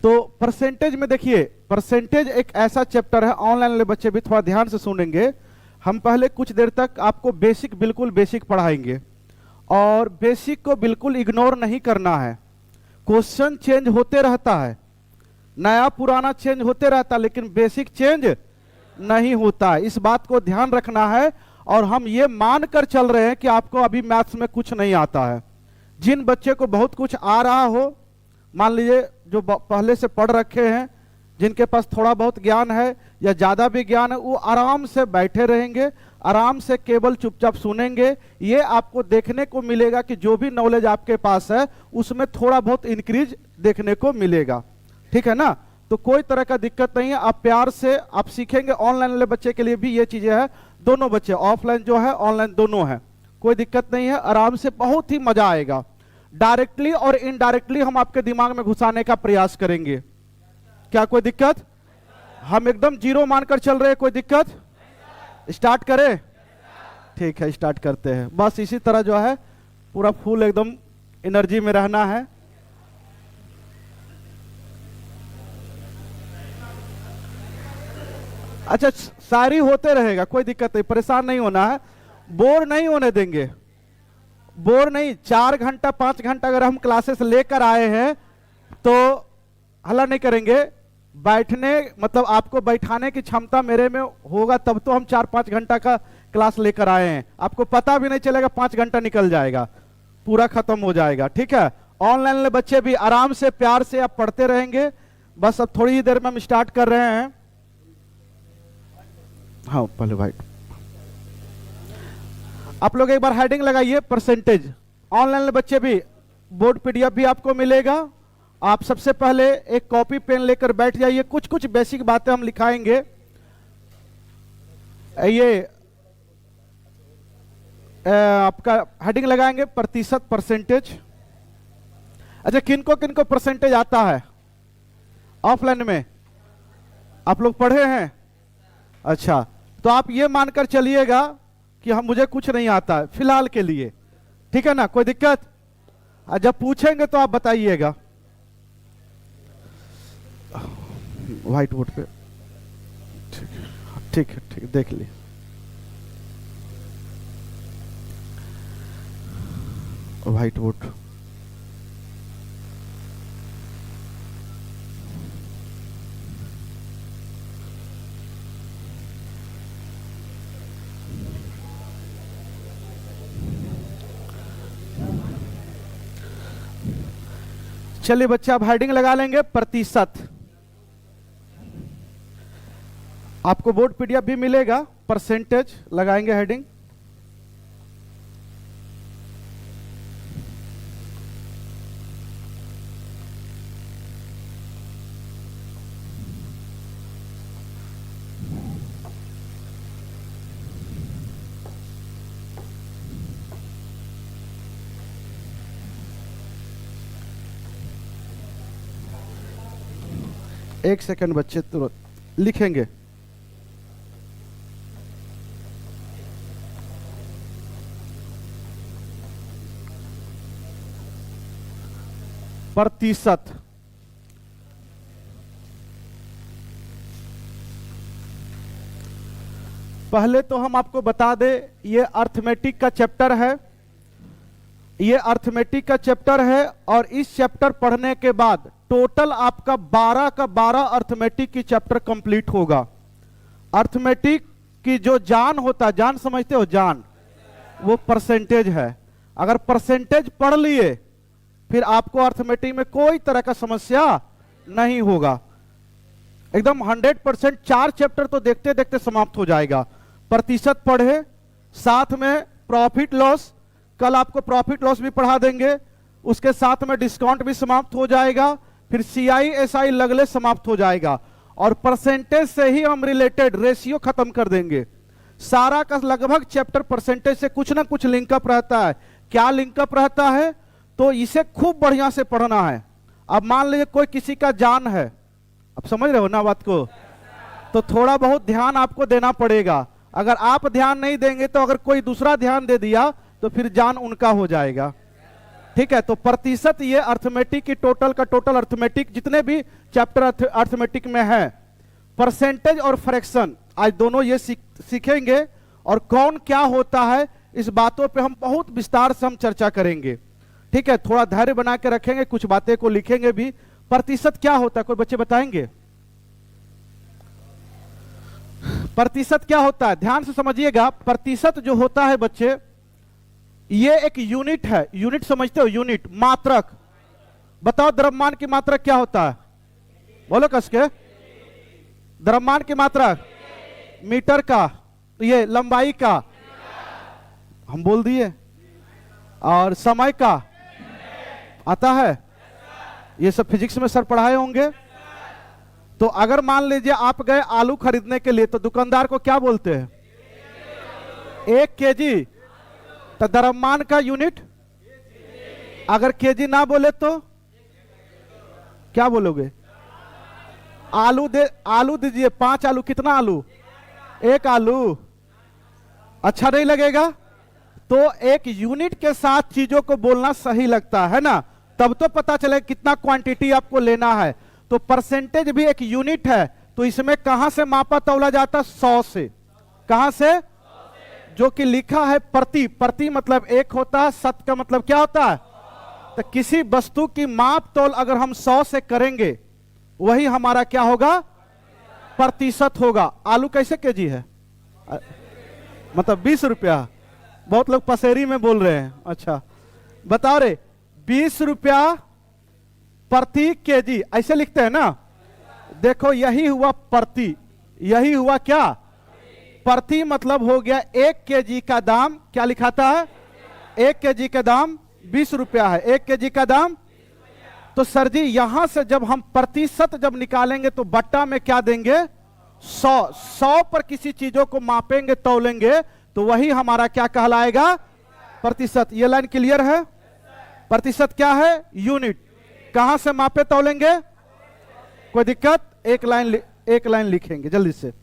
तो परसेंटेज में देखिए, परसेंटेज एक ऐसा चैप्टर है, ऑनलाइन वाले बच्चे भी थोड़ा ध्यान से सुनेंगे। हम पहले कुछ देर तक आपको बेसिक, बिल्कुल बेसिक पढ़ाएंगे और बेसिक को बिल्कुल इग्नोर नहीं करना है। क्वेश्चन चेंज होते रहता है, नया पुराना चेंज होते रहता है, लेकिन बेसिक चेंज नहीं होता है। इस बात को ध्यान रखना है। और हम ये मान कर चल रहे हैं कि आपको अभी मैथ्स में कुछ नहीं आता है। जिन बच्चे को बहुत कुछ आ रहा हो, मान लीजिए जो पहले से पढ़ रखे हैं, जिनके पास थोड़ा बहुत ज्ञान है या ज़्यादा भी ज्ञान है, वो आराम से बैठे रहेंगे, आराम से केवल चुपचाप सुनेंगे। ये आपको देखने को मिलेगा कि जो भी नॉलेज आपके पास है उसमें थोड़ा बहुत इंक्रीज देखने को मिलेगा। ठीक है ना? तो कोई तरह का दिक्कत नहीं है, आप प्यार से आप सीखेंगे। ऑनलाइन वाले बच्चे के लिए भी ये चीज़ें हैं, दोनों बच्चे, ऑफलाइन जो है ऑनलाइन दोनों है, कोई दिक्कत नहीं है। आराम से बहुत ही मजा आएगा। डायरेक्टली और इनडायरेक्टली हम आपके दिमाग में घुसाने का प्रयास करेंगे। क्या कोई दिक्कत? हम एकदम जीरो मानकर चल रहे हैं, कोई दिक्कत? स्टार्ट करें? ठीक है, स्टार्ट करते हैं। बस इसी तरह जो है पूरा फुल एकदम एनर्जी में रहना है। अच्छा, सारी होते रहेगा, कोई दिक्कत नहीं, परेशान नहीं होना है, बोर नहीं होने देंगे। बोर नहीं, 4 घंटा 5 घंटा अगर हम क्लासेस लेकर आए हैं तो हल्ला नहीं करेंगे। बैठने मतलब आपको बैठाने की क्षमता मेरे में होगा तब तो हम 4-5 घंटा का क्लास लेकर आए हैं। आपको पता भी नहीं चलेगा, 5 घंटा निकल जाएगा, पूरा खत्म हो जाएगा। ठीक है? ऑनलाइन वाले बच्चे भी आराम से प्यार से आप पढ़ते रहेंगे। बस अब थोड़ी ही देर में हम स्टार्ट कर रहे हैं। हाँ, पहले भाई आप लोग एक बार हेडिंग लगाइए, परसेंटेज। ऑनलाइन वाले बच्चे भी, बोर्ड पीडीएफ भी आपको मिलेगा। आप सबसे पहले एक कॉपी पेन लेकर बैठ जाइए। कुछ कुछ बेसिक बातें हम लिखाएंगे। ये आपका हेडिंग लगाएंगे प्रतिशत, परसेंटेज। अच्छा, किनको किनको परसेंटेज आता है ऑफलाइन में? आप लोग पढ़े हैं? अच्छा, तो आप ये मानकर चलिएगा कि हम, मुझे कुछ नहीं आता है फिलहाल के लिए। ठीक है ना? कोई दिक्कत? जब पूछेंगे तो आप बताइएगा व्हाइट बोर्ड पे। ठीक है, ठीक है, ठीक, देख लिए। व्हाइट बोर्ड चलिए बच्चे, आप हेडिंग लगा लेंगे प्रतिशत। आपको बोर्ड पीडीएफ भी मिलेगा, परसेंटेज लगाएंगे हेडिंग। एक सेकंड बच्चे, तुरंत लिखेंगे। प्रतिशत। पहले तो हम आपको बता दें, ये अर्थमेटिक का चैप्टर है। ये अर्थमेटिक का चैप्टर है और इस चैप्टर पढ़ने के बाद टोटल आपका 12 का 12 अर्थमेटिक की चैप्टर कंप्लीट होगा। अर्थमेटिक की जो जान होता है, जान समझते हो? जान, वो परसेंटेज है। अगर परसेंटेज पढ़ लिए फिर आपको अर्थमेटिक में कोई तरह का समस्या नहीं होगा। एकदम 100%। 4 चैप्टर तो देखते देखते समाप्त हो जाएगा। प्रतिशत पढ़े, साथ में प्रॉफिट लॉस, कल आपको प्रॉफिट लॉस भी पढ़ा देंगे, उसके साथ में डिस्काउंट भी समाप्त हो जाएगा, फिर CI/SI लगले समाप्त हो जाएगा। और परसेंटेज से ही हम रिलेटेड रेशियो खत्म कर देंगे। सारा का लगभग चैप्टर परसेंटेज से कुछ ना कुछ लिंकअप रहता है। क्या लिंकअप रहता है? तो इसे खूब बढ़िया से पढ़ना है। अब मान लीजिए कोई किसी का जान है, अब समझ रहे हो ना बात को, तो थोड़ा बहुत ध्यान आपको देना पड़ेगा। अगर आप ध्यान नहीं देंगे तो अगर कोई दूसरा ध्यान दे दिया तो फिर जान उनका हो जाएगा। ठीक है, तो प्रतिशत ये अर्थमेटिक की टोटल का टोटल अर्थमेटिक जितने भी चैप्टर अर्थमेटिक में है, परसेंटेज और फ्रैक्शन आज दोनों ये सीखेंगे। और कौन क्या होता है इस बातों पे हम बहुत विस्तार से हम चर्चा करेंगे। ठीक है, थोड़ा धैर्य बना के रखेंगे, कुछ बातें को लिखेंगे भी। प्रतिशत क्या होता है, कोई बच्चे बताएंगे? प्रतिशत क्या होता है, ध्यान से समझिएगा। प्रतिशत जो होता है बच्चे, ये एक यूनिट है। यूनिट समझते हो? यूनिट, मात्रक। बताओ द्रव्यमान की मात्रक क्या होता है, बोलो कसके। द्रव्यमान की मात्रक मीटर का, ये लंबाई का हम बोल दिए, और समय का आता है, ये सब फिजिक्स में सर पढ़ाए होंगे। तो अगर मान लीजिए आप गए आलू खरीदने के लिए, तो दुकानदार को क्या बोलते हैं? 1 केजी। तो द्रव्यमान का यूनिट अगर केजी ना बोले तो क्या बोलोगे? आलू दीजिए, 5 आलू। कितना आलू? 1 आलू। अच्छा नहीं लगेगा? तो एक यूनिट के साथ चीजों को बोलना सही लगता है ना, तब तो पता चले कितना क्वांटिटी आपको लेना है। तो परसेंटेज भी एक यूनिट है, तो इसमें कहां से मापा तौला जाता? 100 से। कहां से? जो कि लिखा है प्रति। प्रति मतलब 1 होता है, शत का मतलब क्या होता है? तो किसी वस्तु की माप तौल अगर हम 100 से करेंगे, वही हमारा क्या होगा? प्रतिशत होगा। आलू कैसे केजी है? मतलब 20 रुपया। बहुत लोग पसेरी में बोल रहे हैं। अच्छा बताओ रे, 20 रुपया प्रति केजी ऐसे लिखते हैं ना। देखो यही हुआ प्रति, यही हुआ क्या? प्रति मतलब हो गया 1 केजी का दाम क्या लिखाता है? 1 केजी का दाम 20 रुपया है। 1 केजी का दाम। तो सर जी यहां से जब हम प्रतिशत जब निकालेंगे तो बट्टा में क्या देंगे? 100। 100 पर किसी चीजों को मापेंगे तौलेंगे तो वही हमारा क्या कहलाएगा? प्रतिशत। ये लाइन क्लियर है? प्रतिशत क्या है? यूनिट। कहां से मापे तौलेंगे? कोई दिक्कत? एक लाइन लिखेंगे जल्दी से।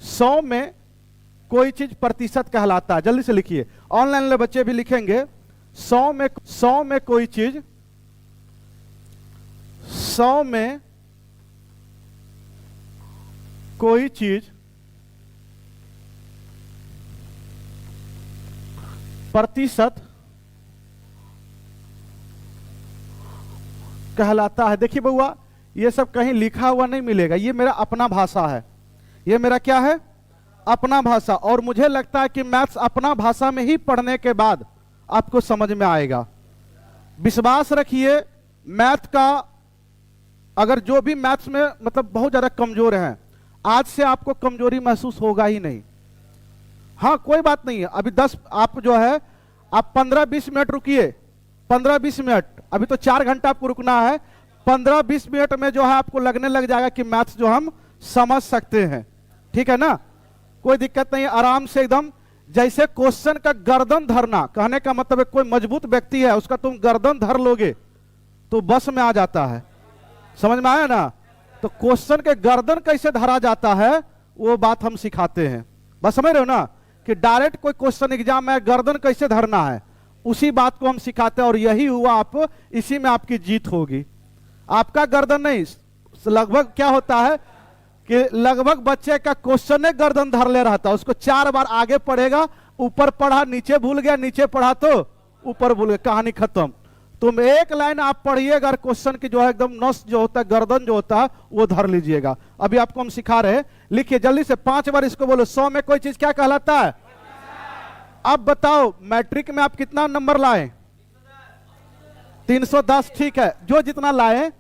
100 में कोई चीज प्रतिशत कहलाता है, जल्दी से लिखिए। ऑनलाइन वाले बच्चे भी लिखेंगे। 100 में कोई चीज, 100 में कोई चीज प्रतिशत कहलाता है। देखिए बउआ, ये सब कहीं लिखा हुआ नहीं मिलेगा, ये मेरा अपना भाषा है। ये मेरा क्या है? अपना भाषा। और मुझे लगता है कि मैथ्स अपना भाषा में ही पढ़ने के बाद आपको समझ में आएगा। विश्वास रखिए, मैथ का अगर जो भी मैथ्स में मतलब बहुत ज्यादा कमजोर हैं, आज से आपको कमजोरी महसूस होगा ही नहीं। हाँ कोई बात नहीं है, अभी 10 आप जो है आप 15-20 मिनट रुकिए। 15-20 मिनट, अभी तो 4 घंटा आपको रुकना है। 15-20 मिनट में जो है आपको लगने लग जाएगा कि मैथ्स जो हम समझ सकते हैं। ठीक है ना? कोई दिक्कत नहीं, आराम से एकदम। जैसे क्वेश्चन का गर्दन धरना, कहने का मतलब है कोई मजबूत व्यक्ति है, उसका तुम गर्दन धर लोगे तो बस में आ जाता है। समझ में आया ना? तो क्वेश्चन के गर्दन कैसे धरा जाता है वो बात हम सिखाते हैं। बस समझ रहे हो ना कि डायरेक्ट कोई क्वेश्चन एग्जाम में गर्दन कैसे धरना है, उसी बात को हम सिखाते हैं। और यही हुआ, आप इसी में आपकी जीत होगी। आपका गर्दन नहीं, लगभग क्या होता है कि लगभग बच्चे का क्वेश्चन ने गर्दन धर ले रहा था। उसको 4 बार आगे पढ़ेगा, ऊपर पढ़ा नीचे भूल गया, नीचे पढ़ा तो ऊपर भूल गया, कहानी खत्म। तुम एक लाइन आप पढ़िएगा, क्वेश्चन की जो है एकदम नस जो होता है, गर्दन जो होता है वो धर लीजिएगा। अभी आपको हम सिखा रहे हैं, लिखिए जल्दी से 5 बार इसको बोलो। 100 में कोई चीज क्या कहलाता है? अब बताओ मैट्रिक में आप कितना नंबर लाए? 310। ठीक है, जो जितना लाए,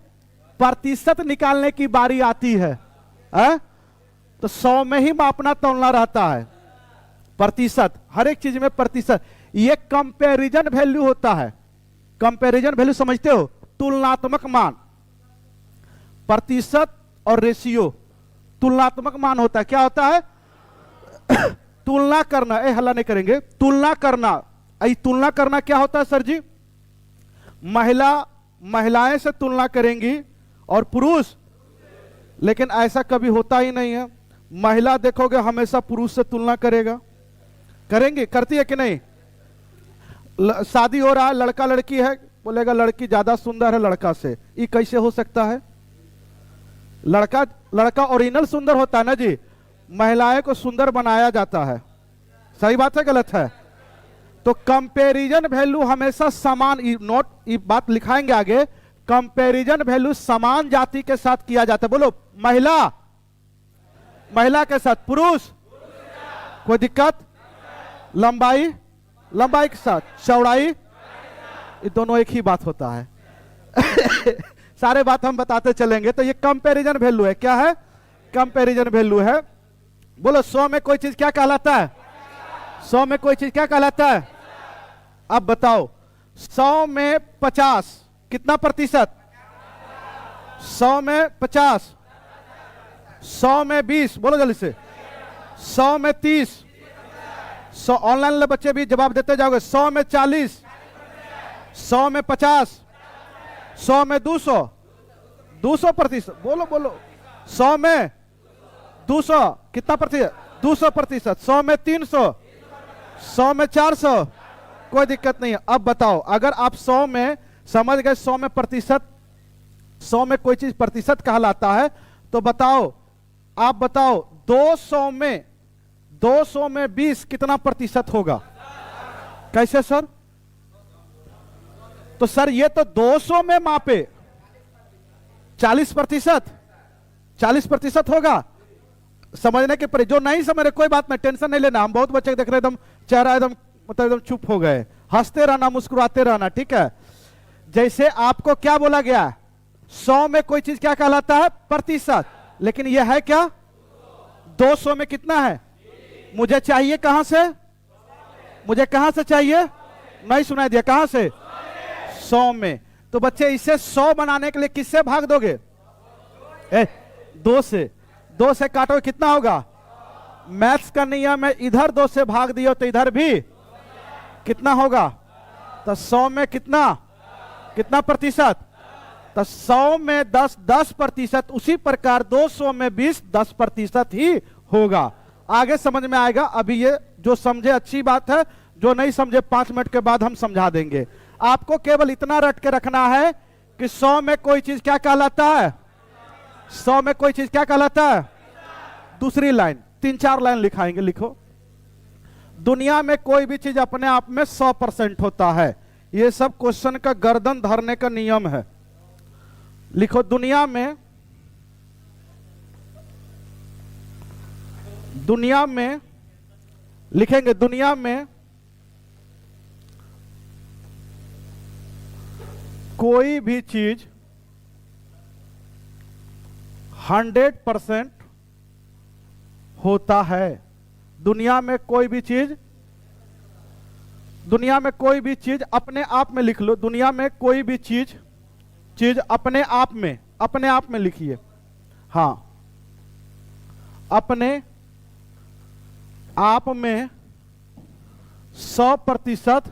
प्रतिशत निकालने की बारी आती है, तो 100 में ही मापना तौलना रहता है। प्रतिशत, हर एक चीज में प्रतिशत। ये कंपैरिजन वैल्यू होता है। कंपैरिजन वैल्यू समझते हो? तुलनात्मक मान। प्रतिशत और रेशियो तुलनात्मक मान होता है। क्या होता है? तुलना करना। हल्ला नहीं करेंगे। तुलना करना। तुलना करना क्या होता है सर जी? महिलाएं से तुलना करेंगी और पुरुष, लेकिन ऐसा कभी होता ही नहीं है। महिला देखोगे हमेशा पुरुष से तुलना करेगा। करेंगे? करती है कि नहीं? शादी हो रहा है, लड़का लड़की है, बोलेगा लड़की ज्यादा सुंदर है लड़का से, ये कैसे हो सकता है? लड़का ओरिजिनल सुंदर होता है ना जी, महिलाएं को सुंदर बनाया जाता है। सही बात है गलत है? तो कंपैरिजन वैल्यू हमेशा समान, नोट ये बात लिखाएंगे आगे, कंपैरिजन वैल्यू समान जाति के साथ किया जाता है। बोलो, महिला के साथ पुरुष, कोई दिक्कत? लंबाई के साथ चौड़ाई, ये दोनों एक ही बात होता है। सारे बात हम बताते चलेंगे। तो ये कंपैरिजन वैल्यू है। क्या है? कंपैरिजन वैल्यू है। बोलो, 100 में कोई चीज क्या कहलाता है? 100 में कोई चीज क्या कहलाता है? अब बताओ, 100 में 50 कितना प्रतिशत? 100 में 50, 100 में 20, बोलो जल्दी से, 100 में 30, 100 ऑनलाइन वाले बच्चे भी जवाब देते जाओगे। 100 में 40, 100 में 50, 100 में 200 प्रतिशत, बोलो 100 में 200 कितना प्रतिशत? 200%। 100 में 300, 100 में 400, कोई दिक्कत नहीं है। अब बताओ, अगर आप 100 में समझ गए, 100 में प्रतिशत, 100 में कोई चीज प्रतिशत कहलाता है, तो बताओ, आप बताओ 200 में 20 कितना प्रतिशत होगा? कैसे सर? तो सर ये तो 200 में मापे 40%, 40% होगा। समझने के पर जो नहीं समझ रहे कोई बात नहीं, टेंशन नहीं लेना। हम बहुत बच्चे देख रहे एकदम चेहरा एकदम मतलब एकदम चुप हो गए। हंसते रहना, मुस्कुराते रहना, ठीक है? जैसे आपको क्या बोला गया, 100 में कोई चीज क्या कहलाता है? प्रतिशत। लेकिन यह है क्या? 200 में कितना है? मुझे चाहिए कहां से? मुझे कहां से चाहिए? नहीं सुनाई दिया, कहां से? 100 में। तो बच्चे इसे 100 बनाने के लिए किससे भाग दोगे? 2 से। 2 से काटोगे कितना होगा? मैथ्स का नियम है, इधर 2 से भाग दियो तो इधर भी कितना होगा? तो 100 में कितना प्रतिशत? तो 100 में 10%। उसी प्रकार 200 में 20 10% ही होगा। आगे समझ में आएगा। अभी ये जो समझे अच्छी बात है, जो नहीं समझे 5 मिनट के बाद हम समझा देंगे। आपको केवल इतना रट के रखना है कि 100 में कोई चीज क्या कहलाता है? 100 में कोई चीज क्या कहलाता है? दूसरी लाइन, 3-4 लाइन लिखाएंगे। लिखो, दुनिया में कोई भी चीज अपने आप में 100% होता है। ये सब क्वेश्चन का गर्दन धरने का नियम है। लिखो, दुनिया में लिखेंगे, दुनिया में कोई भी चीज 100% होता है। दुनिया में कोई भी चीज अपने आप में लिख लो। दुनिया में कोई भी चीज अपने आप में लिखिए। हाँ, अपने आप में 100%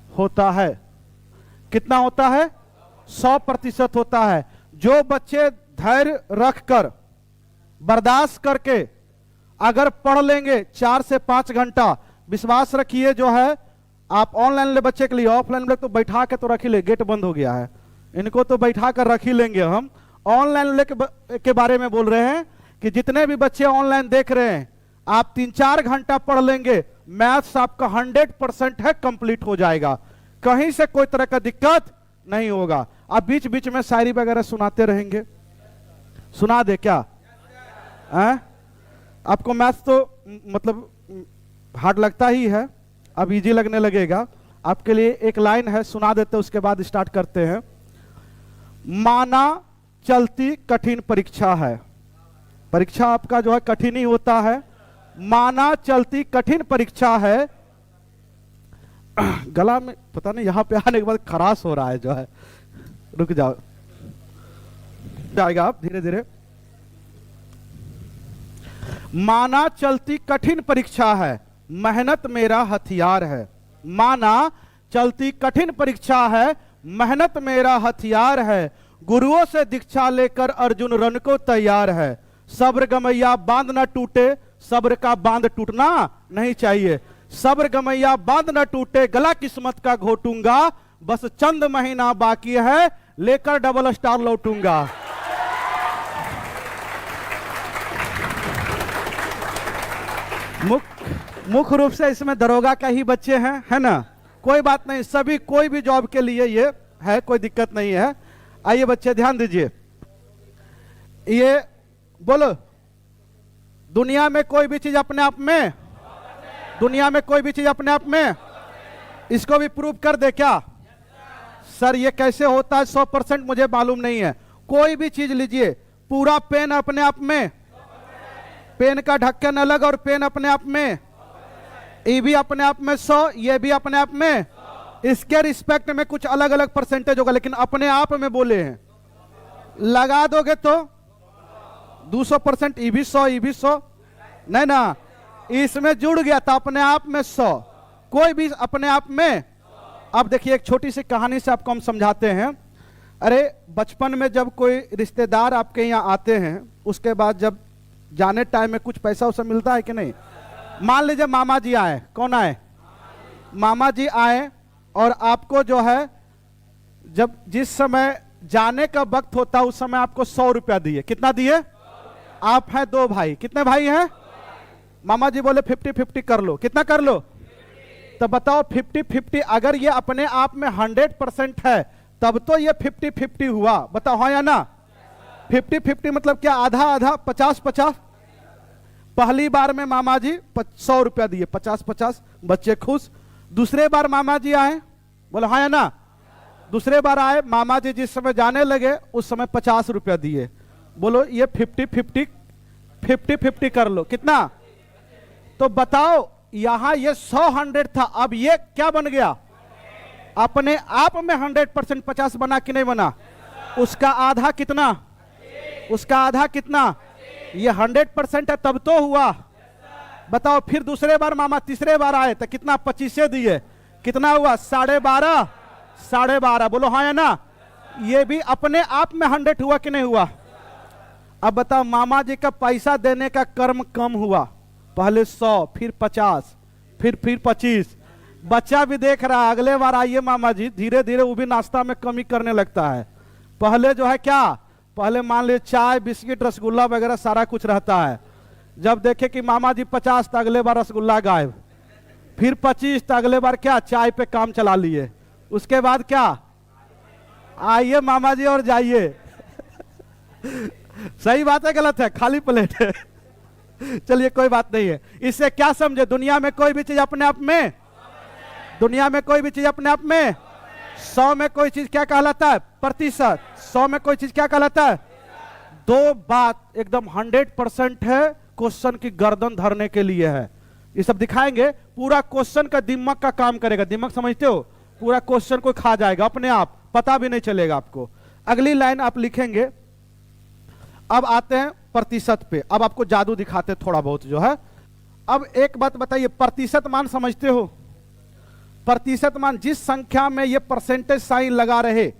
होता है। कितना होता है? 100% होता है। जो बच्चे धैर्य रखकर बर्दाश्त करके अगर पढ़ लेंगे 4 से 5 घंटा, विश्वास रखिए, जो है आप ऑनलाइन ले बच्चे के लिए, ऑफलाइन ले तो बैठा के तो रख ही ले, गेट बंद हो गया है, इनको तो बैठा कर रख ही लेंगे हम। ऑनलाइन ले के बारे में बोल रहे हैं कि जितने भी बच्चे ऑनलाइन देख रहे हैं, आप 3-4 घंटा पढ़ लेंगे, मैथ्स आपका 100% है, कंप्लीट हो जाएगा। कहीं से कोई तरह का दिक्कत नहीं होगा। आप बीच बीच में शायरी वगैरह सुनाते रहेंगे। सुना दे क्या? आपको मैथ्स तो मतलब हार्ड लगता ही है, अब इजी लगने लगेगा। आपके लिए एक लाइन है, सुना देते, उसके बाद स्टार्ट करते हैं। माना चलती कठिन परीक्षा है। परीक्षा आपका जो है कठिन ही होता है। माना चलती कठिन परीक्षा है। गला में पता नहीं, यहां पे आने के बाद खराश हो रहा है जो है। रुक जाओ, जाएगा आप धीरे धीरे। माना चलती कठिन परीक्षा है, मेहनत मेरा हथियार है। माना चलती कठिन परीक्षा है, मेहनत मेरा हथियार है। गुरुओं से दीक्षा लेकर अर्जुन रण को तैयार है। सब्र गमैया बांध न टूटे, सब्र का बांध टूटना नहीं चाहिए। सब्र गमैया बांध न टूटे, गला किस्मत का घोटूंगा, बस चंद महीना बाकी है, लेकर डबल स्टार लौटूंगा। मुख्य रूप से इसमें दरोगा का ही बच्चे हैं, है ना? कोई बात नहीं, सभी कोई भी जॉब के लिए ये है, कोई दिक्कत नहीं है। आइए बच्चे ध्यान दीजिए, ये बोलो, दुनिया में कोई भी चीज अपने आप में, दुनिया में कोई भी चीज अपने आप में, इसको भी प्रूव कर दे क्या? सर ये कैसे होता है? 100% मुझे मालूम नहीं है। कोई भी चीज लीजिए, पूरा पेन अपने आप में, पेन का ढक्कन अलग और पेन अपने आप में, ये भी अपने आप में 100, ये भी अपने आप में, इसके रिस्पेक्ट में कुछ अलग अलग परसेंटेज होगा, लेकिन अपने आप में बोले हैं। लगा दोगे तो 200%, ये भी 100, ये भी 100, नहीं ना, इसमें जुड़ गया था अपने आप में 100, कोई भी अपने आप में। अब देखिए एक छोटी सी कहानी से आपको हम समझाते हैं। अरे बचपन में जब कोई रिश्तेदार आपके यहाँ आते हैं, उसके बाद जब जाने टाइम में कुछ पैसा उसे मिलता है कि नहीं? मान लीजिए मामा जी आए, कौन आए? मामा जी आए, और आपको जो है जब जिस समय जाने का वक्त होता है उस समय आपको 100 रुपया दिए। कितना दिए? आप हैं 2 भाई, कितने भाई हैं? मामा जी बोले 50-50 कर लो। कितना कर लो? तो बताओ 50-50 अगर ये अपने आप में 100% है तब तो ये 50-50 हुआ, बताओ हाँ या ना? 50-50 मतलब क्या? आधा आधा, 50-50। पहली बार में मामा जी 100 रुपया दिए, 50-50, बच्चे खुश। दूसरे बार मामा जी आए, बोलो हाँ या ना? दूसरे बार आए, मामा जी जिस समय जाने लगे उस समय 50 रुपया दिए। बोलो ये 50-50 कर लो। कितना? तो बताओ यहां ये 100 था, अब ये क्या बन गया? अपने आप में 100% 50 बना कि नहीं बना? उसका आधा कितना? उसका आधा कितना? ये 100% है तब तो हुआ। बताओ फिर दूसरे बार मामा तीसरे बार आए तो कितना? 25 दिए। कितना हुआ? 12.5, 12.5। बोलो हाँ या ना? ये भी अपने आप में 100 हुआ कि नहीं हुआ? अब बताओ मामा जी का पैसा देने का कर्म कम हुआ, पहले 100, फिर 50, फिर 25। बच्चा भी देख रहा है, अगले बार आइए मामा जी, धीरे धीरे वो भी नाश्ता में कमी करने लगता है। पहले जो है क्या, पहले मान लीजिए चाय बिस्किट रसगुल्ला वगैरह सारा कुछ रहता है। जब देखे कि मामा जी 50 तो अगले बार रसगुल्ला गायब, फिर 25 तो अगले बार क्या, चाय पे काम चला लिए। उसके बाद क्या, आइए मामा जी और जाइए। सही बात है गलत है? खाली प्लेट है। चलिए कोई बात नहीं है। इससे क्या समझे? दुनिया में कोई भी चीज अपने आप में, दुनिया में कोई भी चीज अपने आप में, 100 में कोई चीज क्या कहलाता है? प्रतिशत। 100 में कोई चीज क्या कहलाता है? 2 बात एकदम 100% है, क्वेश्चन की गर्दन धरने के लिए है। ये सब दिखाएंगे, पूरा क्वेश्चन का दिमाग का काम करेगा। दिमाग समझते हो? पूरा क्वेश्चन को खा जाएगा अपने आप, पता भी नहीं चलेगा आपको। अगली लाइन आप लिखेंगे। अब आते हैं प्रतिशत पे। अब आपको जादू दिखाते थोड़ा बहुत जो है। अब एक बात बताइए, प्रतिशत मान समझते हो? प्रतिशत मान जिस संख्या में ये परसेंटेज साइन लगा रहे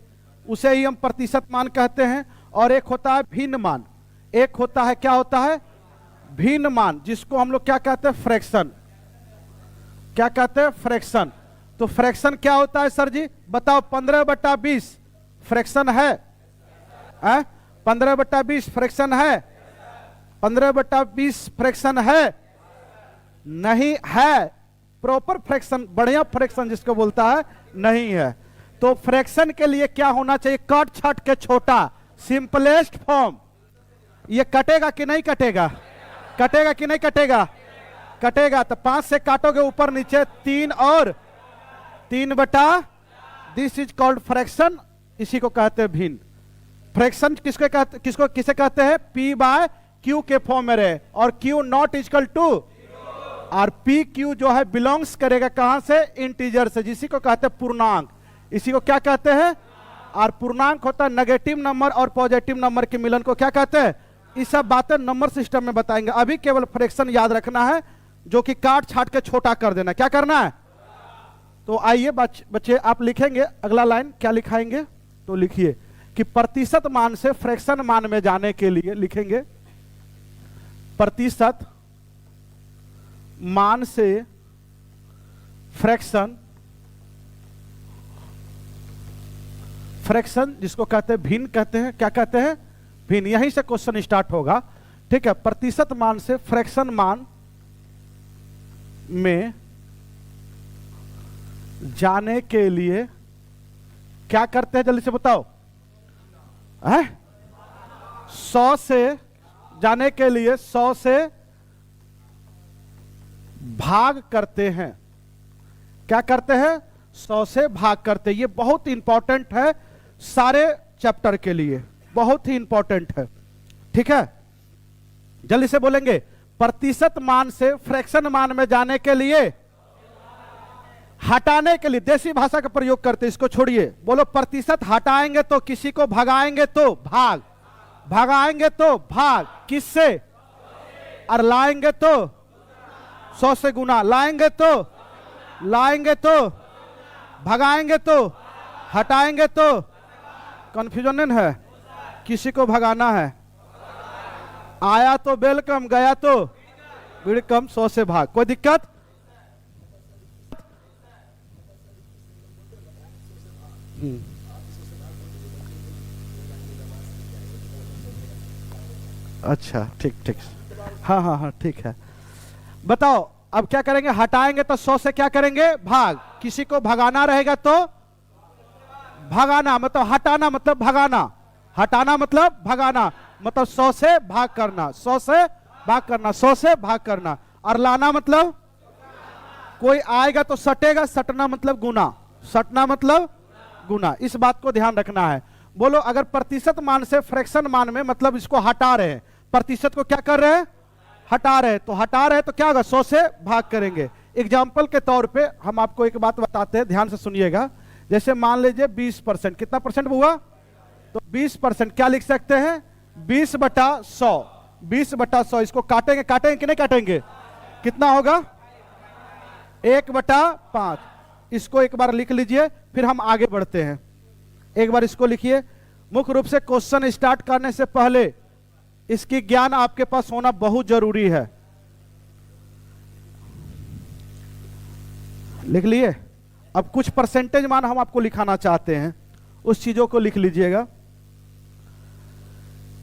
उसे ही हम प्रतिशत मान कहते हैं। और एक होता है भिन्न मान, एक होता है क्या होता है? भिन्न मान, जिसको हम लोग क्या कहते हैं? फ्रैक्शन। क्या कहते हैं? फ्रैक्शन। तो फ्रैक्शन क्या होता है सर जी? बताओ। 15/20 फ्रैक्शन है? 15/20 फ्रैक्शन है? 15/20 फ्रैक्शन है? नहीं है। प्रॉपर फ्रैक्शन, बढ़िया फ्रैक्शन जिसको बोलता है, नहीं है। तो फ्रैक्शन के लिए क्या होना चाहिए? कट छट के छोटा, सिंपलेस्ट फॉर्म। ये कटेगा कि नहीं कटेगा? कटेगा कि नहीं कटेगा? कटेगा। तो 5 से काटोगे ऊपर नीचे 3 और 3/, दिस इज कॉल्ड फ्रैक्शन। इसी को कहते हैं भिन्न। फ्रैक्शन किसके कहते, किसको किसे कहते हैं? P/Q के फॉर्म में रहे, और Q नॉट इक्वल टू, और PQ जो है बिलोंग्स करेगा कहां से? इंटीजर से, जिसी को कहते हैं पूर्णांक। इसी को क्या कहते हैं? और पूर्णांक होता है नेगेटिव नंबर और पॉजिटिव नंबर के मिलन को क्या कहते हैं? ये सब बातें नंबर सिस्टम में बताएंगे। अभी केवल फ्रैक्शन याद रखना है, जो कि काट छाट के छोटा कर देना। क्या करना है? तो आइए बच्चे आप लिखेंगे अगला लाइन। क्या लिखाएंगे? तो लिखिए कि प्रतिशत मान से फ्रैक्शन मान में जाने के लिए लिखेंगे प्रतिशत मान से फ्रैक्शन फ्रैक्शन जिसको कहते हैं भिन्न कहते हैं, क्या कहते हैं? भिन्न। यहीं से क्वेश्चन स्टार्ट होगा, ठीक है। प्रतिशत मान से फ्रैक्शन मान में जाने के लिए क्या करते हैं, जल्दी से बताओ। 100 से जाने के लिए 100 से भाग करते हैं। क्या करते हैं? 100 से भाग करते हैं। ये बहुत इंपॉर्टेंट है सारे चैप्टर के लिए, बहुत ही इंपॉर्टेंट है, ठीक है। जल्दी से बोलेंगे, प्रतिशत मान से फ्रैक्शन मान में जाने के लिए, हटाने के लिए, देसी भाषा का प्रयोग करते, इसको छोड़िए, बोलो प्रतिशत हटाएंगे तो किसी को भगाएंगे तो भाग, भगाएंगे तो भाग, किससे? और लाएंगे तो 100 से गुना, लाएंगे तो भगाएंगे तो, हटाएंगे तो, कंफ्यूजन नहीं है? किसी को भगाना है, आया तो वेलकम, गया तो वेलकम, 100 से भाग। कोई दिक्कत? अच्छा, ठीक ठीक, हाँ हाँ हाँ, ठीक है। बताओ अब क्या करेंगे? हटाएंगे तो 100 से क्या करेंगे? भाग। किसी को भगाना रहेगा तो भगाना, मतलब हटाना मतलब भगाना, हटाना मतलब भगाना, मतलब 100 से भाग करना, 100 से भाग करना, 100 से भाग करना। और लाना मतलब कोई आएगा तो सटेगा, सटना मतलब गुना, सटना मतलब गुना। इस बात को ध्यान रखना है। बोलो अगर प्रतिशत मान से फ्रैक्शन मान में, मतलब इसको हटा रहे हैं, प्रतिशत को क्या कर रहे हैं? हटा रहे हैं। तो हटा रहे हैं तो क्या होगा? 100 से भाग करेंगे। एग्जाम्पल के तौर पे हम आपको एक बात बताते हैं, ध्यान से सुनिएगा। जैसे मान लीजिए 20%, कितना परसेंट हुआ? तो 20% क्या लिख सकते हैं? 20/100, 20/100। इसको काटेंगे, काटेंगे कि नहीं काटेंगे? कितना होगा? 1/5। इसको एक बार लिख लीजिए, फिर हम आगे बढ़ते हैं। एक बार इसको लिखिए। मुख्य रूप से क्वेश्चन स्टार्ट करने से पहले इसकी ज्ञान आपके पास होना बहुत जरूरी है। लिख लिए? अब कुछ परसेंटेज मान हम आपको लिखाना चाहते हैं, उस चीजों को लिख लीजिएगा।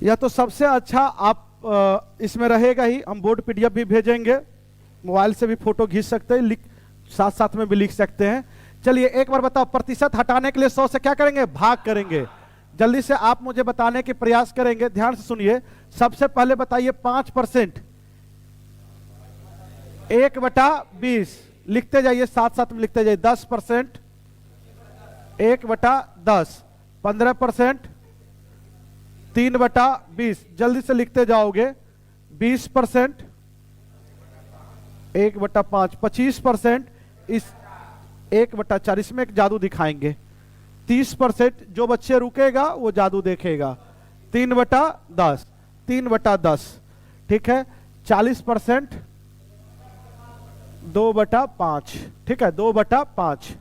या तो सबसे अच्छा आप इसमें रहेगा ही, हम बोर्ड पीडीएफ भी भेजेंगे, मोबाइल से भी फोटो खींच सकते हैं, साथ साथ में भी लिख सकते हैं। चलिए एक बार बताओ, प्रतिशत हटाने के लिए 100 से क्या करेंगे? भाग करेंगे। जल्दी से आप मुझे बताने के प्रयास करेंगे, ध्यान से सुनिए। सबसे पहले बताइए 5%, 1/20, लिखते जाइए, साथ साथ में लिखते जाइए। 10%, 1/10, 15%, 3/20, जल्दी से लिखते जाओगे। 20%, 1/5, 25%, इस 1/4, इसमें एक जादू दिखाएंगे। 30%, जो बच्चे रुकेगा वो जादू देखेगा। 3/10, 3/10, ठीक है। 40%, 2/5, ठीक है, 2/5।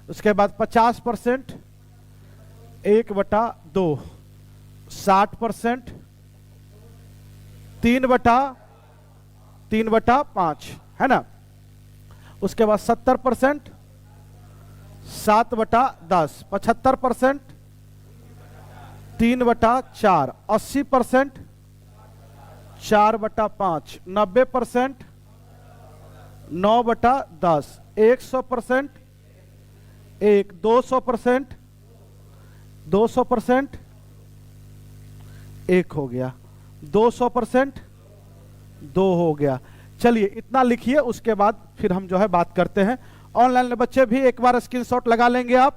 उसके बाद 50%, 1/2, 60%, 3/5, है ना। उसके बाद 70%, 7/10, 75%, 3/4, 80%, 4/5, 90%, 9/10, 100%, 200%, 200%, 1 हो गया, 200%, 2 हो गया। चलिए इतना लिखिए, उसके बाद फिर हम जो है बात करते हैं। ऑनलाइन बच्चे भी एक बार स्क्रीनशॉट लगा लेंगे आप,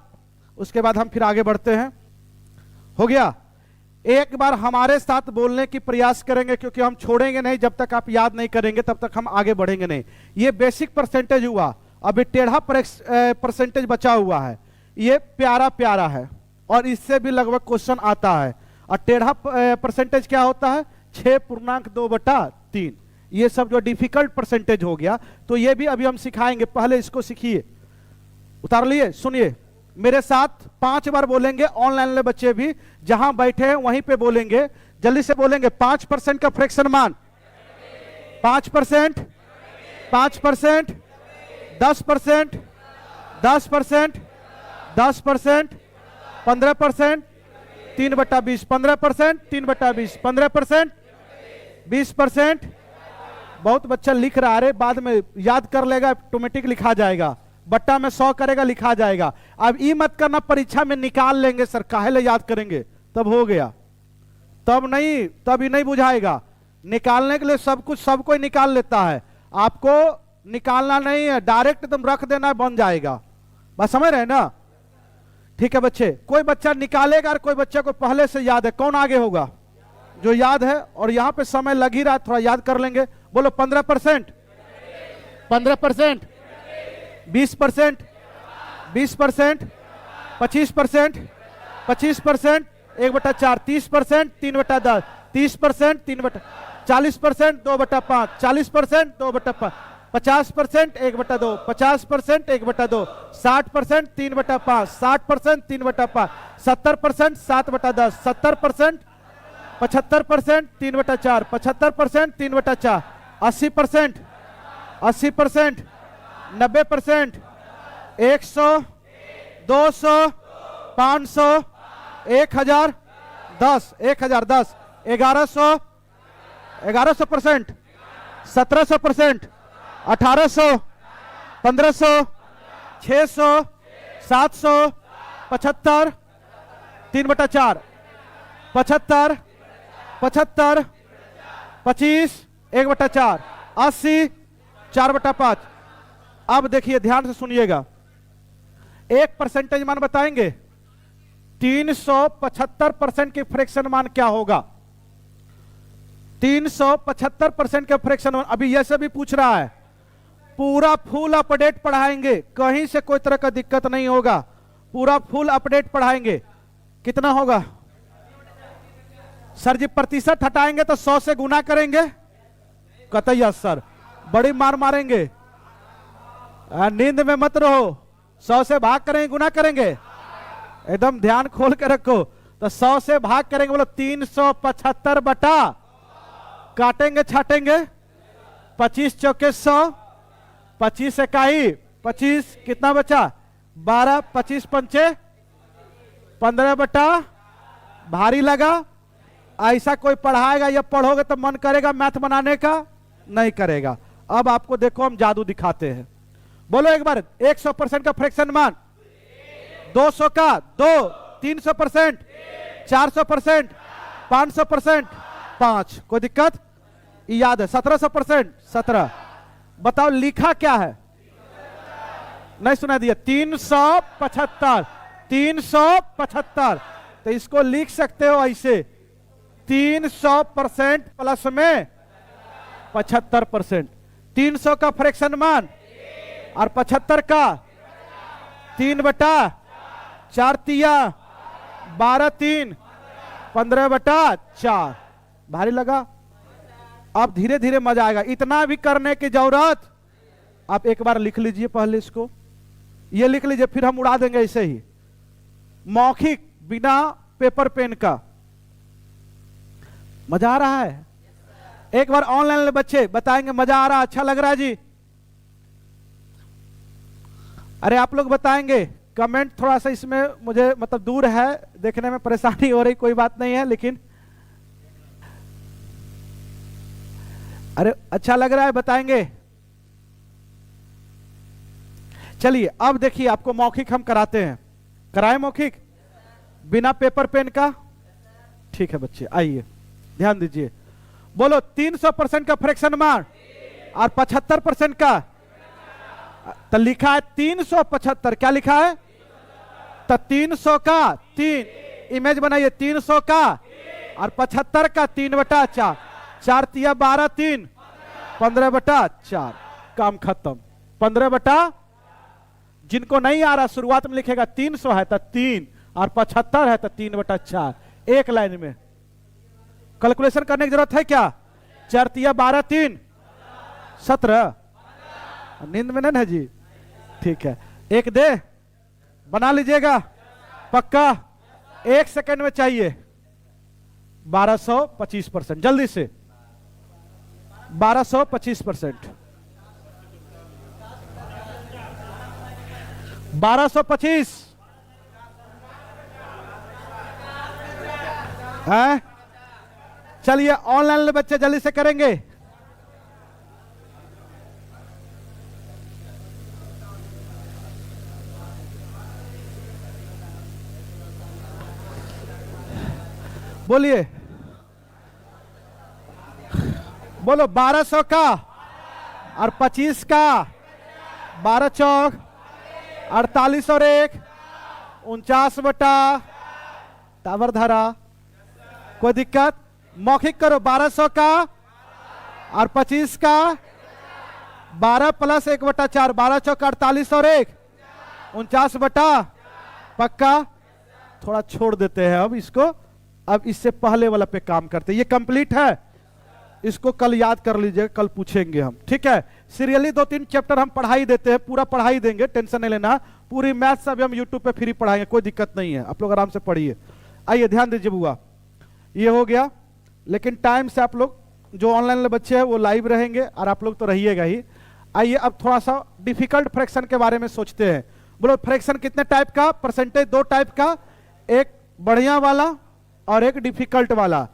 उसके बाद हम फिर आगे बढ़ते हैं। हो गया? एक बार हमारे साथ बोलने की प्रयास करेंगे, क्योंकि हम छोड़ेंगे नहीं जब तक आप याद नहीं करेंगे, तब तक हम आगे बढ़ेंगे नहीं। ये बेसिक परसेंटेज हुआ, अभी टेढ़ा परसेंटेज बचा हुआ है। ये प्यारा प्यारा है और इससे भी लगभग क्वेश्चन आता है। और टेढ़ा परसेंटेज क्या होता है? 6.2/3। ये सब जो डिफिकल्ट परसेंटेज हो गया, तो ये भी अभी हम सिखाएंगे। पहले इसको सीखिए, उतार लिए, सुनिए मेरे साथ 5 बार बोलेंगे। ऑनलाइन वाले बच्चे भी जहां बैठे हैं वहीं पे बोलेंगे, जल्दी से बोलेंगे। 5% का फ्रैक्शन मान, 5%, 5%, 10%, 10%, 10%, 15%, 3/20, 15%, 3/20, 15%, 20%। बहुत बच्चा लिख रहा है, बाद में याद कर लेगा, ऑटोमेटिक लिखा जाएगा, बट्टा में 100 करेगा लिखा जाएगा। अब ये मत करना परीक्षा में निकाल लेंगे सर, काहे ले याद करेंगे, तब हो गया, तब नहीं, तब ही नहीं बुझाएगा। निकालने के लिए सब कुछ सब कोई निकाल लेता है, आपको निकालना नहीं है, डायरेक्ट तुम रख देना है, बन जाएगा। बस समझ रहे ना? ठीक है बच्चे, कोई बच्चा निकालेगा और कोई बच्चे को पहले से याद है, कौन आगे होगा? जो याद है, और यहां पे समय लग ही रहा है, थोड़ा याद कर लेंगे। बोलो 15%, 15%, 20%, 20%, 25%, 25%, 1/4, 30%, 3/10, 30%, 40%, 2/5, 40%, 2/5, 50%, 1/2, 50%, 1/2, 60%, 3/5, 60%, 3/5, 70%, 7/10, 70%, 75%, 3/4, 75%, 3/4, 80%, 80%, 90%, 100, 200, 500, 1000, 10, 1100, 1100%, 1700%, 1800, 1500, 600, 700, 75, 3/4, 75, 75, 25, 1/4, 80, 4/5। अब देखिए ध्यान से सुनिएगा, एक परसेंटेज मान बताएंगे। 375% के फ्रैक्शन मान क्या होगा? 375% के फ्रैक्शन मान, अभी यह भी पूछ रहा है, पूरा फुल अपडेट पढ़ाएंगे, कहीं से कोई तरह का दिक्कत नहीं होगा, पूरा फुल अपडेट पढ़ाएंगे। कितना होगा सर जी? प्रतिशत हटाएंगे तो 100 से गुना करेंगे? कतई सर, बड़ी मार मारेंगे, नींद में मत रहो। 100 से भाग करेंगे गुना करेंगे? एकदम ध्यान खोल के रखो। तो 100 से भाग करेंगे, बोलो 375 बटा, काटेंगे छाटेंगे, 25 चौके 100, 25 इकाई 25, कितना बचा? 12, 25 पंचे 15 बटा, भारी लगा? ऐसा कोई पढ़ाएगा या पढ़ोगे तो मन करेगा मैथ बनाने का? नहीं करेगा। अब आपको देखो हम जादू दिखाते हैं। बोलो एक बार, 100% का फ्रैक्शन मान, 200 का 2, 300%, 400%, 500%, 5। कोई दिक्कत? याद है 1700%, 17। बताओ लिखा क्या है? नहीं सुना दिया? 375, 375। तो इसको लिख सकते हो ऐसे, 300% प्लस में 75%। 300 का फ्रैक्शन मान और 75 का 3/4, 12, 3, 15/4। भारी लगा? अब धीरे धीरे मजा आएगा, इतना भी करने की जरूरत। आप एक बार लिख लीजिए पहले इसको, ये लिख लीजिए, फिर हम उड़ा देंगे ऐसे ही, मौखिक, बिना पेपर पेन का। मजा आ रहा है? एक बार ऑनलाइन बच्चे बताएंगे मजा आ रहा, अच्छा लग रहा है जी? अरे आप लोग बताएंगे, कमेंट थोड़ा सा इसमें मुझे मतलब दूर है, देखने में परेशानी हो रही, कोई बात नहीं है, लेकिन अरे अच्छा लग रहा है, बताएंगे। चलिए अब देखिए, आपको मौखिक हम कराते हैं, कराए मौखिक बिना पेपर पेन का? ठीक है बच्चे, आइए ध्यान दीजिए। बोलो 300% का फ्रैक्शन मान और 75% का, तो लिखा है 375। क्या लिखा है? तो 300 का 3, इमेज बनाइए, 300 का और 75 का 3/4, 4 तिया 12, 3, 15/4। काम खत्म। 15 जिनको नहीं आ रहा शुरुआत में लिखेगा 300 है तो 3 और 75 है तो 3/4, एक लाइन में। कैलकुलेशन करने की जरूरत है क्या? 4 तिया 12, 3, 17। नींद में नहीं है जी? ठीक है, एक दे बना लीजिएगा पक्का, 1 सेकंड में चाहिए। 1225%, जल्दी से 1225%, 1225, हैं? चलिए ऑनलाइन बच्चे जल्दी से करेंगे। बोलिए, बोलो 1200 का और 25 का, 12 चौक 48 और 1 49 बटा टावर धारा। कोई दिक्कत? मौखिक करो। 1200 का और 25 का, 12 प्लस 1 बटा 4, 12 चौक 48 और 1 49 बटा। पक्का? थोड़ा छोड़ देते हैं अब इसको, अब इससे पहले वाला पे काम करते हैं। ये कंप्लीट है, इसको कल याद कर लीजिएगा, कल पूछेंगे हम, ठीक है। सीरियली 2-3 चैप्टर हम पढ़ाई देते हैं, पूरा पढ़ाई देंगे, टेंशन नहीं लेना। पूरी मैथ्स अभी हम यूट्यूब पे फ्री पढ़ाएंगे, कोई दिक्कत नहीं है, आप लोग आराम से पढ़िए। आइए ध्यान दीजिए बुआ, ये हो गया। लेकिन टाइम से आप लोग जो ऑनलाइन बच्चे हैं वो लाइव रहेंगे और आप लोग तो रहिएगा ही। आइए अब थोड़ा सा डिफिकल्ट फ्रैक्शन के बारे में सोचते हैं। बोलो फ्रैक्शन कितने टाइप का? परसेंटेज 2 टाइप का, एक बढ़िया वाला और एक डिफिकल्ट वाला।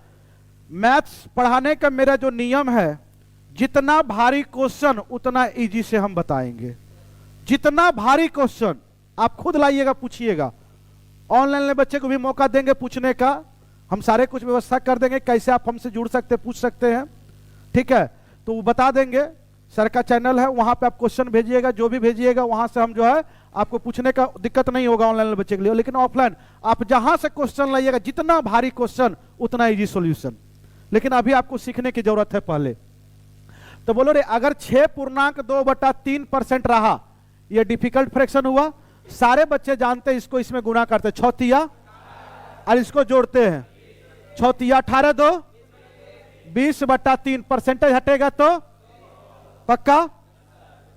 मैथ्स पढ़ाने का मेरा जो नियम है, जितना भारी क्वेश्चन उतना इजी से हम बताएंगे। जितना भारी क्वेश्चन आप खुद लाइएगा, पूछिएगा। ऑनलाइन बच्चे को भी मौका देंगे पूछने का, हम सारे कुछ व्यवस्था कर देंगे, कैसे आप हमसे जुड़ सकते पूछ सकते हैं, ठीक है। तो वो बता देंगे, सर का चैनल है, वहां पे आप क्वेश्चन भेजिएगा, जो भी भेजिएगा वहां से हम जो है आपको पूछने का दिक्कत नहीं होगा ऑनलाइन बच्चे के लिए। लेकिन ऑफलाइन आप जहां से क्वेश्चन लाइएगा, जितना भारी क्वेश्चन उतना इजी सॉल्यूशन। लेकिन अभी आपको सीखने की जरूरत है पहले। तो बोलो रे, अगर 6.2/3% रहा, यह डिफिकल्ट फ्रैक्शन हुआ। सारे बच्चे जानते हैं इसको, इसमें गुणा करते हैं 6 तिया और इसको जोड़ते हैं 6 तिया 18 2 20/3। परसेंटेज हटेगा तो पक्का?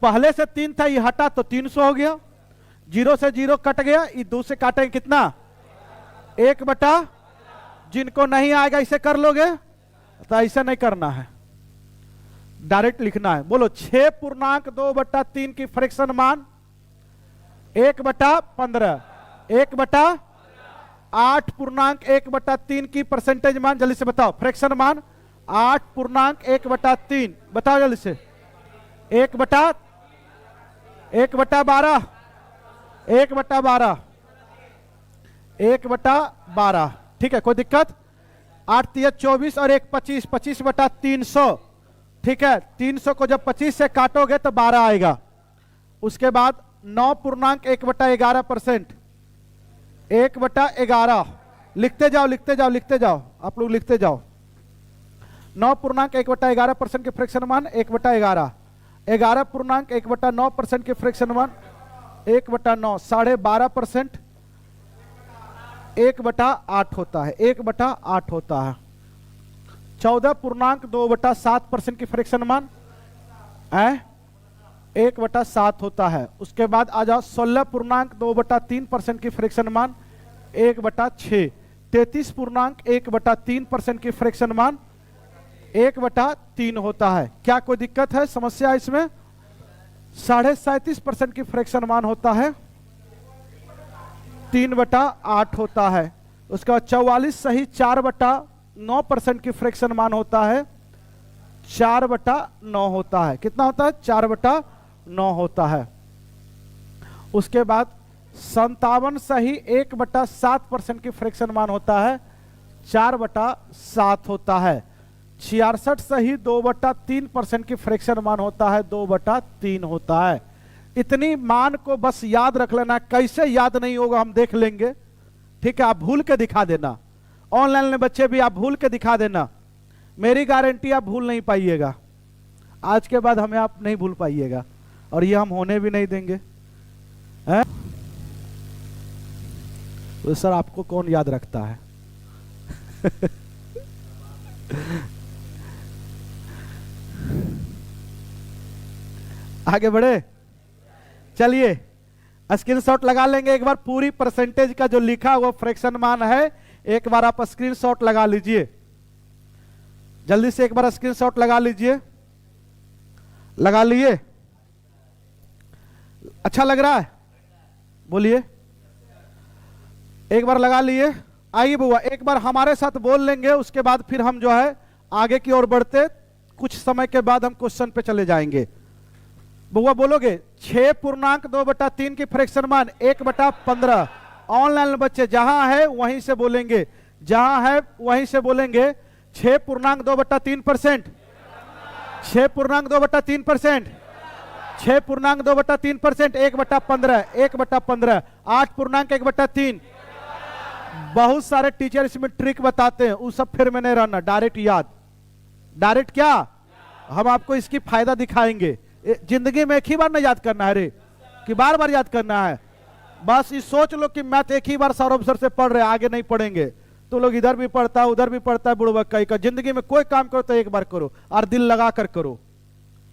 पहले से 3 था, ये हटा तो 300 हो गया। 0 से 0 कट गया, ये 2 से काटेंगे कितना? 1/। जिनको नहीं आएगा इसे कर लोगे, तो ऐसा नहीं करना है, डायरेक्ट लिखना है। बोलो 6.2/3 की फ्रैक्शन मान 1/15, 1/8.1/3 की परसेंटेज मान। जल्दी से बताओ, फ्रैक्शन मान 8.1/3, बताओ जल्दी से। 1/12, 1/12, ठीक है, कोई दिक्कत? 8 तिया 24 और 1 25, 25/300, ठीक है। 300 को जब 25 से काटोगे तो 12 आएगा। उसके बाद 9.1/11%, 1/11। लिखते जाओ, लिखते जाओ, लिखते जाओ, आप लोग लिखते जाओ। 9.1/11% के फ्रैक्शन मान 1/11, 11.1/9% के फ्रैक्शन मान 1/9, 12.5%, 1/8 होता है, 1/8 होता है। 14.2/7% की फ्रैक्शन मान 1/7 होता है। उसके बाद आ जाओ 16.2/3% की फ्रैक्शन मान 1/6, 33.1/3% की फ्रैक्शन मान 1/3 होता है। क्या कोई दिक्कत है, समस्या इसमें? 37.5% की फ्रैक्शन मान होता है 3/8 होता है। उसके बाद 44 सही 4/9% की फ्रैक्शन मान होता है 4/9 होता है। कितना होता है? 4/9 होता है। उसके बाद 57 सही 1/7% की फ्रैक्शन मान होता है 4/7 होता है। 66 सही 2/3% की फ्रैक्शन मान होता है 2/3 होता है। इतनी मान को बस याद रख लेना, कैसे याद नहीं होगा हम देख लेंगे, ठीक है। आप भूल के दिखा देना, ऑनलाइन में बच्चे भी आप भूल के दिखा देना, मेरी गारंटी आप भूल नहीं पाइएगा। आज के बाद हमें आप नहीं भूल पाइएगा, और ये हम होने भी नहीं देंगे, हैं? तो सर आपको कौन याद रखता है? आगे बढ़े, चलिए स्क्रीनशॉट लगा लेंगे एक बार। पूरी परसेंटेज का जो लिखा हुआ फ्रैक्शन मान है, एक बार आप स्क्रीनशॉट लगा लीजिए, जल्दी से एक बार स्क्रीनशॉट लगा लीजिए। लगा लिए? अच्छा लग रहा है? बोलिए, एक बार लगा लिए। आइए बुआ एक बार हमारे साथ बोल लेंगे, उसके बाद फिर हम जो है आगे की ओर बढ़ते, कुछ समय के बाद हम क्वेश्चन पे चले जाएंगे। बुआ बोलोगे 6.2/3 की फ्रैक्शन मान 1/15। ऑनलाइन बच्चे जहां है वहीं से बोलेंगे, जहां है वहीं से बोलेंगे। 6.2/3%, 6.2/3%, 6.2/3%, 1/15, 1/15, 8.1/3। बहुत सारे टीचर इसमें ट्रिक बताते हैं, वो सब फिर में नहीं रहना, डायरेक्ट याद। डायरेक्ट क्या, हम आपको इसकी फायदा दिखाएंगे। जिंदगी में एक ही बार नहीं याद करना है रे, कि बार बार याद करना है। बस ये सोच लो कि मैथ एक ही बार सौरभ सर से पढ़ रहे, आगे नहीं पढ़ेंगे। तो लोग इधर भी पढ़ता है उधर भी पढ़ता है, बुढ़वा कई का। जिंदगी में कोई काम करो तो एक बार करो और दिल लगा कर करो।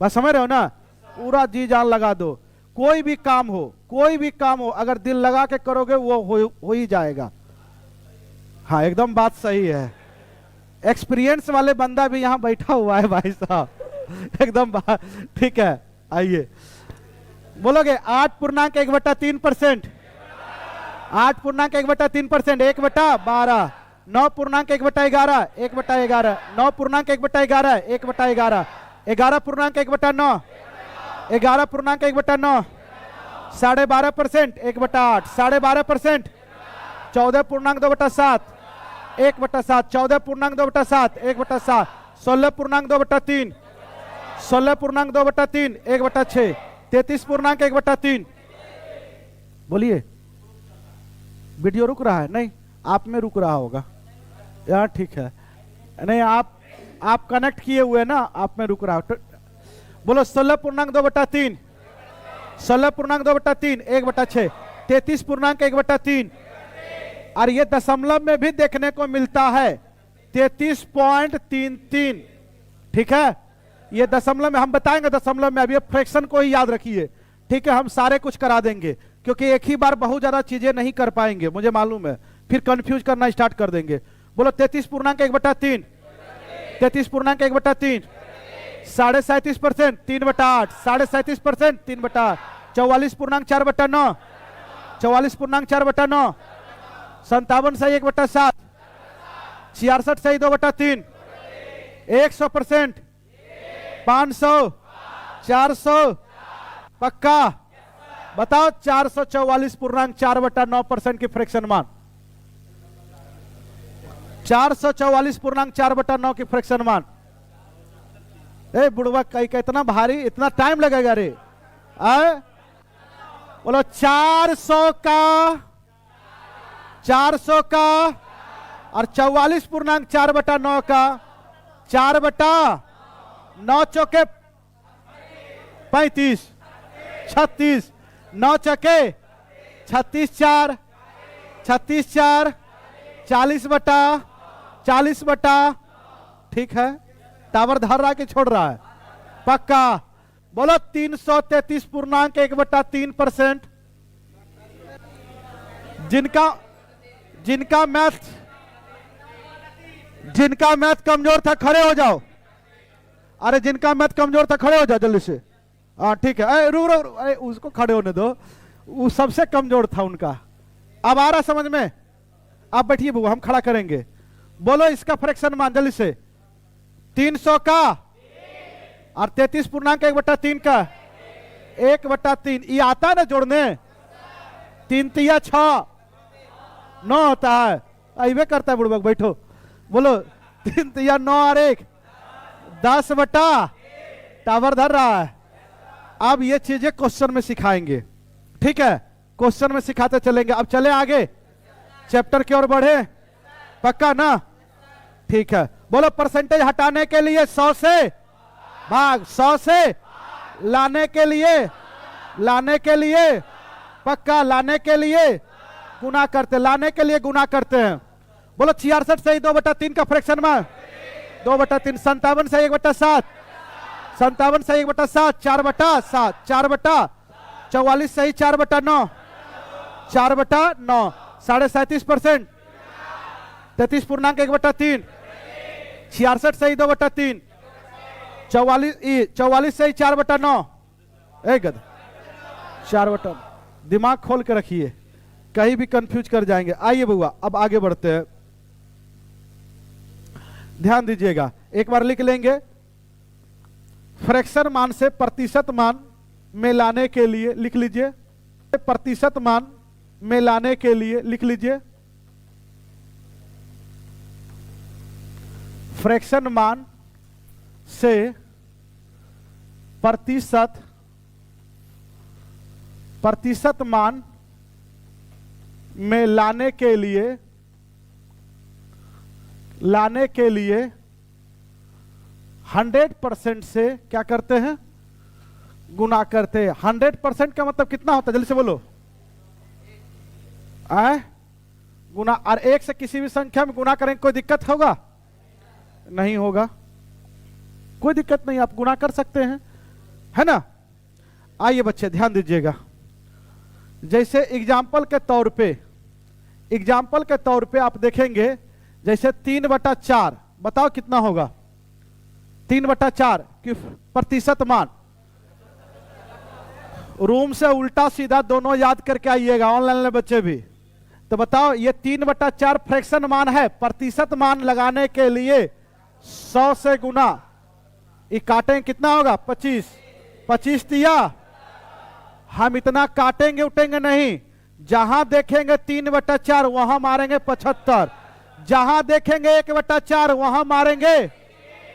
बस समझ रहे हो ना, पूरा जी जान लगा दो। कोई भी काम हो, कोई भी काम हो, अगर दिल लगा के करोगे वो हो ही जाएगा। हाँ एकदम बात सही है। एक्सपीरियंस वाले बंदा भी यहाँ बैठा हुआ है भाई साहब, एकदम ठीक है। आइए बोलोगे 8.1/3%, 8.1/3%, 1/12, 9.1/11, 1/11, 9.1/11, 1/11, 11.1/9, 11.1/9, 12.5%, 1/8, 12.5%, 14.2/7, 1/7, 14.2/7, 1/7, 16.2/3, 16.2/3, 1/6, 33.1/3। बोलिए वीडियो रुक रहा है? नहीं, आप में रुक रहा होगा यार, ठीक है। नहीं आप कनेक्ट किए हुए ना, आप में रुक रहा है। बोलो 16.2/3, 16.2/3, 1/6, 33.1/3। और ये दशमलव में भी देखने को मिलता है 33.33, ठीक है। ये दशमलव में हम बताएंगे, दशमलव में। अब ये फ्रैक्शन को ही याद रखिए, ठीक है। हम सारे कुछ करा देंगे, क्योंकि एक ही बार बहुत ज्यादा चीजें नहीं कर पाएंगे, मुझे मालूम है। फिर कंफ्यूज करना स्टार्ट कर देंगे। बोलो 33.1/3, 33.1/3, 37.5%, 3/8, 37.5%, 3/8, 44.4/9, 44.4/9, 57 सही 1/7, 66 सही 2/3, 100%, 500, 400, पक्का बताओ। 444.4/9% की फ्रैक्शन मान, 444.4/9 की फ्रैक्शन मान। ए बुढ़वा कई का इतना भारी, इतना टाइम लगेगा रे? बोलो 400 का और 44.4/9 का 4/9 चौके 35, 36, 9 चौके 36, 4, 36, 4, 40/40, ठीक है। टावर धर रहा कि छोड़ रहा है? पक्का। बोलो 333.1/3%। जिनका मैथ कमजोर था खड़े हो जाओ। अरे जिनका मैथ कमजोर था खड़े हो जाओ जल्दी से। हाँ ठीक है, रुक, अरे उसको खड़े होने दो, वो सबसे कमजोर था उनका। अब आ रहा समझ में? आप बैठिए बुआ, हम खड़ा करेंगे। बोलो इसका फ्रैक्शन मान जल्दी से। 300 का और 33.1/3 का 1/3। ये आता है ना जोड़ने? 3 तिया 6, 9 होता है, अबे करता है बुढ़बा। बैठो, बोलो 3 तिया 9 और 1, 10/, टावर धर रहा है। अब ये चीजें क्वेश्चन में सिखाएंगे, ठीक है। क्वेश्चन में सिखाते चलेंगे। अब चले आगे, चैप्टर की ओर बढ़े, पक्का ना? ठीक है। बोलो परसेंटेज हटाने के लिए 100 से भाग, 100 से लाने के लिए पक्का, लाने के लिए गुना करते, लाने के लिए गुना करते हैं। बोलो 66 सही 2/3 का फ्रैक्शन में 2/3, 57 सही 1/7, 57 सही 1/7, 4/7, 4/44 सही 4/9, 4/9, 37%, 33.1/3, 66 सही 2/3, 44 सही 4/9, एक गद 4/9। दिमाग खोल के रखिए, कहीं भी कंफ्यूज कर जाएंगे। आइए बुआ अब आगे बढ़ते हैं, ध्यान दीजिएगा। एक बार लिख लेंगे, फ्रैक्शन मान से प्रतिशत मान में लाने के लिए लिख लीजिए, प्रतिशत मान में लाने के लिए लिख लीजिए, फ्रैक्शन मान से प्रतिशत मान में लाने के लिए 100% से क्या करते हैं, गुना करते हैं। 100% का मतलब कितना होता है, जल्दी से बोलो। गुना, और एक से किसी भी संख्या में गुना करेंगे कोई दिक्कत होगा? नहीं होगा, कोई दिक्कत नहीं, आप गुना कर सकते हैं, है ना। आइए बच्चे ध्यान दीजिएगा, जैसे एग्जाम्पल के तौर पे आप देखेंगे, जैसे 3/4 बताओ कितना होगा? 3/4 की प्रतिशत मान, रूम से उल्टा सीधा दोनों याद करके आइएगा, ऑनलाइन में बच्चे भी। तो बताओ ये 3/4 फ्रैक्शन मान है, प्रतिशत मान लगाने के लिए 100 से गुना, ये काटेंगे कितना होगा? 25 दिया। हम इतना काटेंगे उठेंगे नहीं, जहां देखेंगे 3/4 वहां मारेंगे 75, जहां देखेंगे 1/4 वहां मारेंगे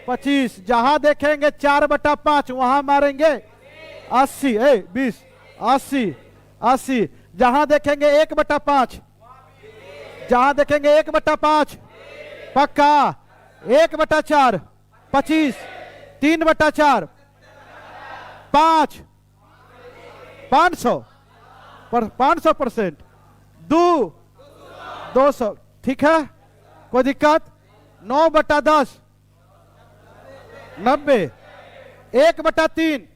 25, जहां देखेंगे 4/5 वहां मारेंगे 80, 20, 80, जहां देखेंगे 1/5, जहां देखेंगे 1/5 पक्का, 1/4 25, 3/4 5, 500 पर 500%, 200, ठीक है, कोई दिक्कत? 9/10 90, 1/3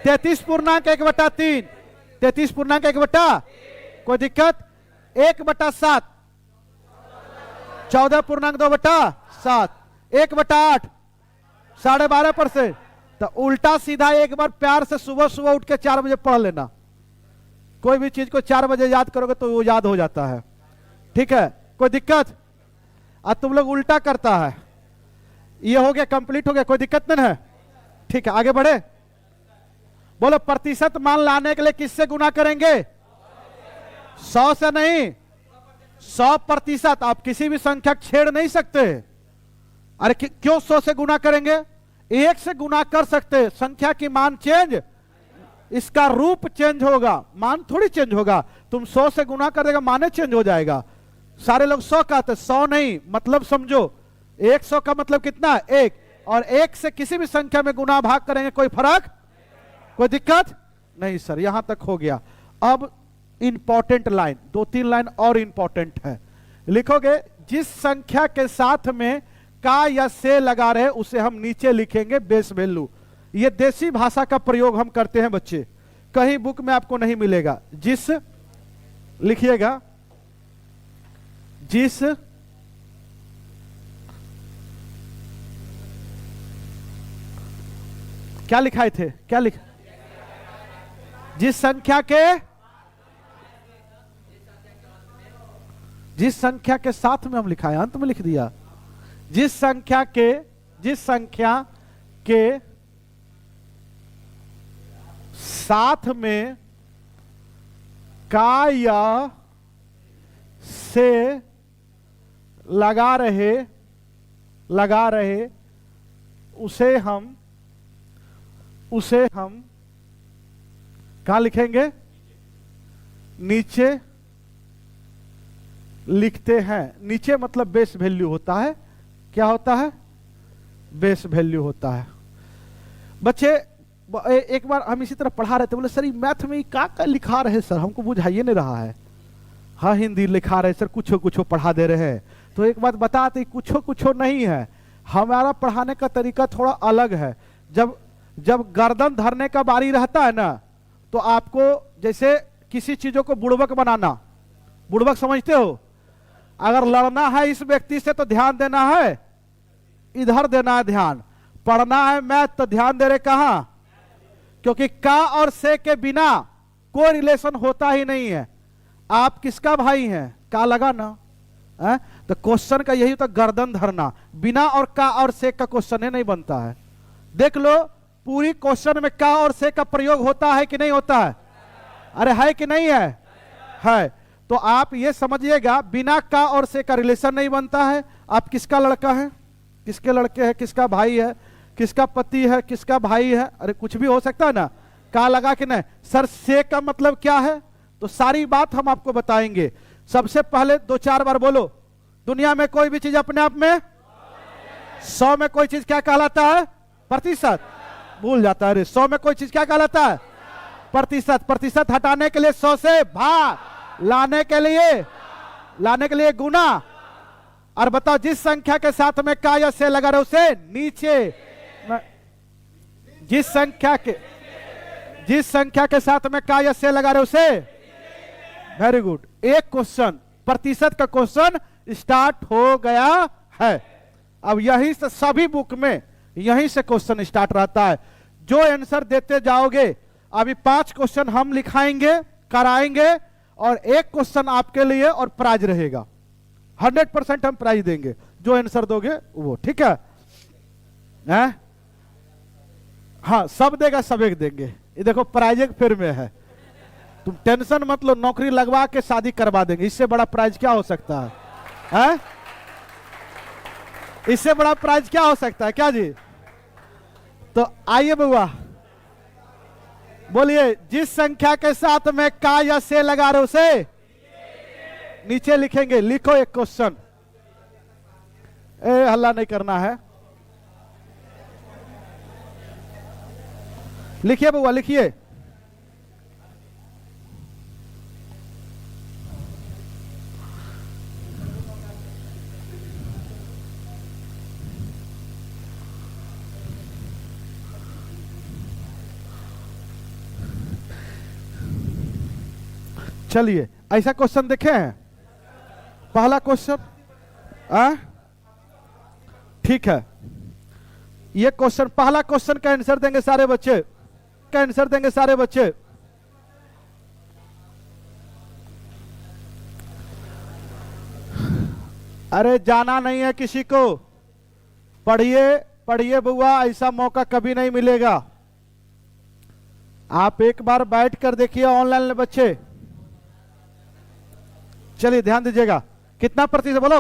33.1/3, 33.1, कोई दिक्कत? 1/7 14.2/7, 1/8 12.5%। तो उल्टा सीधा एक बार प्यार से सुबह सुबह उठ के 4 बजे पढ़ लेना, कोई भी चीज को 4 बजे याद करोगे तो वो याद हो जाता है, ठीक है, कोई दिक्कत? अब तुम लोग उल्टा करता है, ये हो गया, कंप्लीट हो गया, कोई दिक्कत नहीं है, ठीक है, आगे बढ़े। बोलो प्रतिशत मान लाने के लिए किससे गुना करेंगे? 100 से नहीं, 100%। आप किसी भी संख्या छेड़ नहीं सकते। अरे क्यों 100 से गुना करेंगे? 1 से गुना कर सकते, संख्या की मान चेंज, इसका रूप चेंज होगा, मान थोड़ी चेंज होगा। तुम 100 से गुना कर देगा, माने चेंज हो जाएगा। सारे लोग 100 कहते, 100 नहीं, मतलब समझो 100 का मतलब कितना? 1, और 1 से किसी भी संख्या में गुना भाग करेंगे कोई फर्क, कोई दिक्कत नहीं सर, यहां तक हो गया। अब इंपॉर्टेंट लाइन, 2-3 लाइन और इंपॉर्टेंट है, लिखोगे जिस संख्या के साथ में का या से लगा रहे उसे हम नीचे लिखेंगे बेस वैल्यू। ये देसी भाषा का प्रयोग हम करते हैं बच्चे, कहीं बुक में आपको नहीं मिलेगा। जिस लिखिएगा, जिस क्या लिखाए थे, क्या लिखा? जिस संख्या के साथ में हम लिखा है, अंत में लिख दिया। जिस संख्या के साथ में का या से लगा रहे उसे हम कहां लिखेंगे? नीचे लिखते हैं। नीचे मतलब बेस वैल्यू होता है। क्या होता है? बेस वैल्यू होता है। बच्चे एक बार हम इसी तरह पढ़ा रहे थे, बोले सर ये मैथ में क्या लिखा रहे सर, हमको बुझाइए नहीं रहा है। हाँ हिंदी लिखा रहे सर, कुछ पढ़ा दे रहे हैं। तो एक बात बताते, कुछ नहीं है, हमारा पढ़ाने का तरीका थोड़ा अलग है। जब गर्दन धरने का बारी रहता है ना, तो आपको जैसे किसी चीजों को बुड़बक बनाना, बुड़बक समझते हो? अगर लड़ना है इस व्यक्ति से तो ध्यान देना है इधर, देना है ध्यान। पढ़ना है मैथ तो ध्यान दे रहे कहां, क्योंकि का और से के बिना कोई रिलेशन होता ही नहीं है। आप किसका भाई हैं? का लगा ना है? तो क्वेश्चन का यही होता, गर्दन धरना। बिना और का और से का क्वेश्चन ही नहीं बनता है। देख लो पूरी क्वेश्चन में का और से का प्रयोग होता है कि नहीं होता है? अरे है कि नहीं है? है। तो आप ये समझिएगा बिना का और से का रिलेशन नहीं बनता है। आप किसका लड़का है, किसके लड़के हैं, किसका भाई है, किसका पति है, किसका भाई है, अरे कुछ भी हो सकता है ना। का लगा कि नहीं? सर से का मतलब क्या है? तो सारी बात हम आपको बताएंगे। सबसे पहले 2-4 बार बोलो, दुनिया में कोई भी चीज अपने आप में 100 में कोई चीज क्या कहलाता है? प्रतिशत। भूल जाता है। 100 में कोई चीज क्या कहलाता है? प्रतिशत। प्रतिशत हटाने के लिए 100 से भाग, लाने के लिए गुना। और बताओ जिस संख्या के साथ में का या से लगा रहे उसे नीचे, जिस संख्या के साथ में का या से लगा रहे उसे, वेरी गुड। एक क्वेश्चन प्रतिशत का क्वेश्चन स्टार्ट हो गया है। अब यहीं से सभी बुक में यहीं से क्वेश्चन स्टार्ट रहता है। जो आंसर देते जाओगे, अभी 5 क्वेश्चन हम लिखाएंगे, कराएंगे, और एक क्वेश्चन आपके लिए और प्राइज रहेगा। 100% हम प्राइज देंगे जो आंसर दोगे वो, ठीक है? हाँ, सब देगा, सब एक देंगे। ये देखो प्राइज एक फिर में है, तुम टेंशन मत लो, नौकरी लगवा के शादी करवा देंगे। इससे बड़ा प्राइज क्या हो सकता है? इससे बड़ा प्राइज क्या हो सकता है? क्या जी? तो आइए बुआ, बोलिए, जिस संख्या के साथ में का या से लगा रहे उसे नीचे लिखेंगे। लिखो एक क्वेश्चन, हल्ला नहीं करना है। लिखिए बुआ, लिखिए। चलिए ऐसा क्वेश्चन देखे हैं? पहला क्वेश्चन, ठीक है। ये क्वेश्चन, पहला क्वेश्चन का आंसर देंगे सारे बच्चे, का आंसर देंगे सारे बच्चे। अरे जाना नहीं है किसी को, पढ़िए पढ़िए बुआ, ऐसा मौका कभी नहीं मिलेगा। आप एक बार बैठ कर देखिए ऑनलाइन बच्चे। चलिए ध्यान दीजिएगा, कितना प्रतिशत बोलो?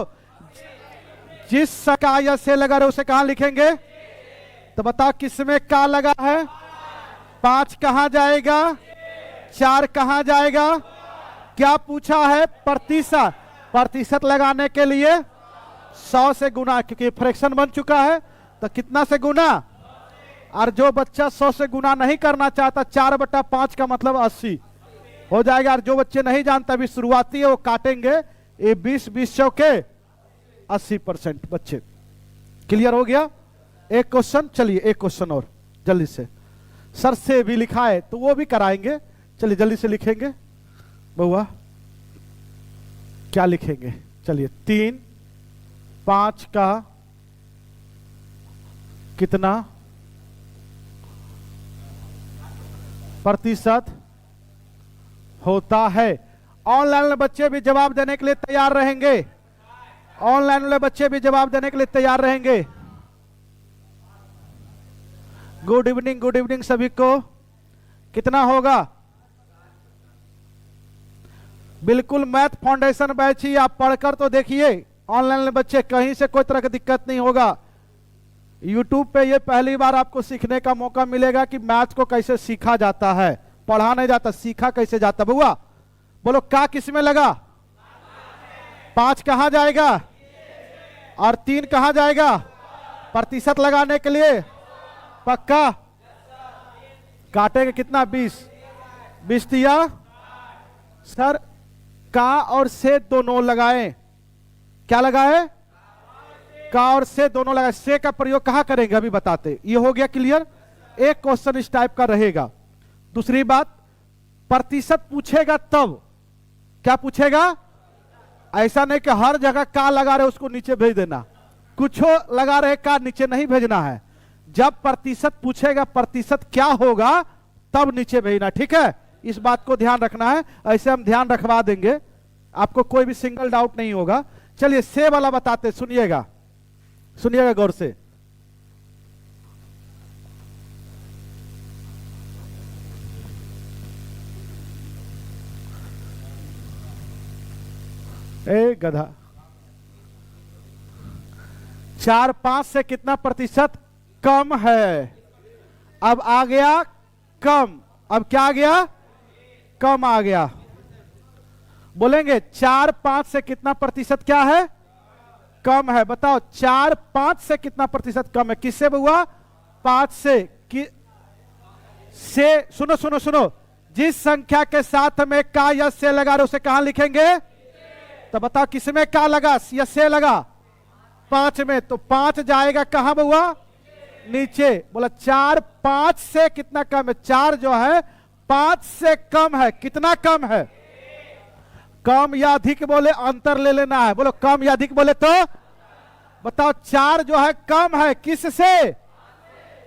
जिस का या से लगा रहे उसे कहां लिखेंगे? तो बताओ किसमें का लगा है? 5 कहां जाएगा? 4 कहां जाएगा? क्या पूछा है? प्रतिशत। प्रतिशत लगाने के लिए 100 से गुना, क्योंकि फ्रैक्शन बन चुका है तो कितना से गुना। और जो बच्चा 100 से गुना नहीं करना चाहता, 4/5 का मतलब 80 हो जाएगा। और जो बच्चे नहीं जानते अभी शुरुआती है, वो काटेंगे। ये 20 चौके 80% बच्चे। क्लियर हो गया? एक क्वेश्चन। चलिए एक क्वेश्चन और जल्दी से, सर से भी लिखा है तो वो भी कराएंगे। चलिए जल्दी से लिखेंगे बउआ, क्या लिखेंगे? चलिए 3 5 का कितना प्रतिशत होता है? ऑनलाइन बच्चे भी जवाब देने के लिए तैयार रहेंगे। ऑनलाइन वाले बच्चे भी जवाब देने के लिए तैयार रहेंगे। गुड इवनिंग, गुड इवनिंग सभी को। कितना होगा? बिल्कुल मैथ फाउंडेशन बैच ही, आप पढ़कर तो देखिए। ऑनलाइन वाले बच्चे कहीं से कोई तरह की दिक्कत नहीं होगा। यूट्यूब पे ये पहली बार आपको सीखने का मौका मिलेगा कि मैथ को कैसे सीखा जाता है। पढ़ा नहीं जाता, सीखा कैसे जाता। बुआ बोलो, का किस में लगा? 5 कहां जाएगा और 3 कहां जाएगा? प्रतिशत लगाने के लिए पक्का काटेंगे। कितना? 20 दिया। सर का और से दोनों लगाएं। क्या लगाए? का और से दोनों लगाए। से का प्रयोग कहां करेंगे अभी बताते। ये हो गया क्लियर? एक क्वेश्चन इस टाइप का रहेगा। दूसरी बात, प्रतिशत पूछेगा तब। क्या पूछेगा? ऐसा नहीं कि हर जगह का लगा रहे उसको नीचे भेज देना, कुछ लगा रहे का नीचे नहीं भेजना है। जब प्रतिशत पूछेगा प्रतिशत क्या होगा तब नीचे भेजना, ठीक है? इस बात को ध्यान रखना है, ऐसे हम ध्यान रखवा देंगे, आपको कोई भी सिंगल डाउट नहीं होगा। चलिए से वाला बताते, सुनिएगा सुनिएगा गौर से। ए गधा, 4 5 से कितना प्रतिशत कम है? अब आ गया कम, अब क्या आ गया? कम आ गया। बोलेंगे 4 5 से कितना प्रतिशत क्या है? कम है। बताओ 4 5 से कितना प्रतिशत कम है? किससे हुआ? 5 से। सुनो सुनो सुनो, जिस संख्या के साथ में का या से लगा रहे उसे कहां लिखेंगे? तो बताओ किसमें का लगा या से लगा? 5 में, तो 5 जाएगा कहां हुआ? नीचे। बोला 4 5 से कितना कम है? 4 जो है 5 से कम है। कितना कम है? कम या अधिक बोले अंतर ले लेना है। बोलो कम या अधिक बोले तो बताओ 4 जो है कम है किससे?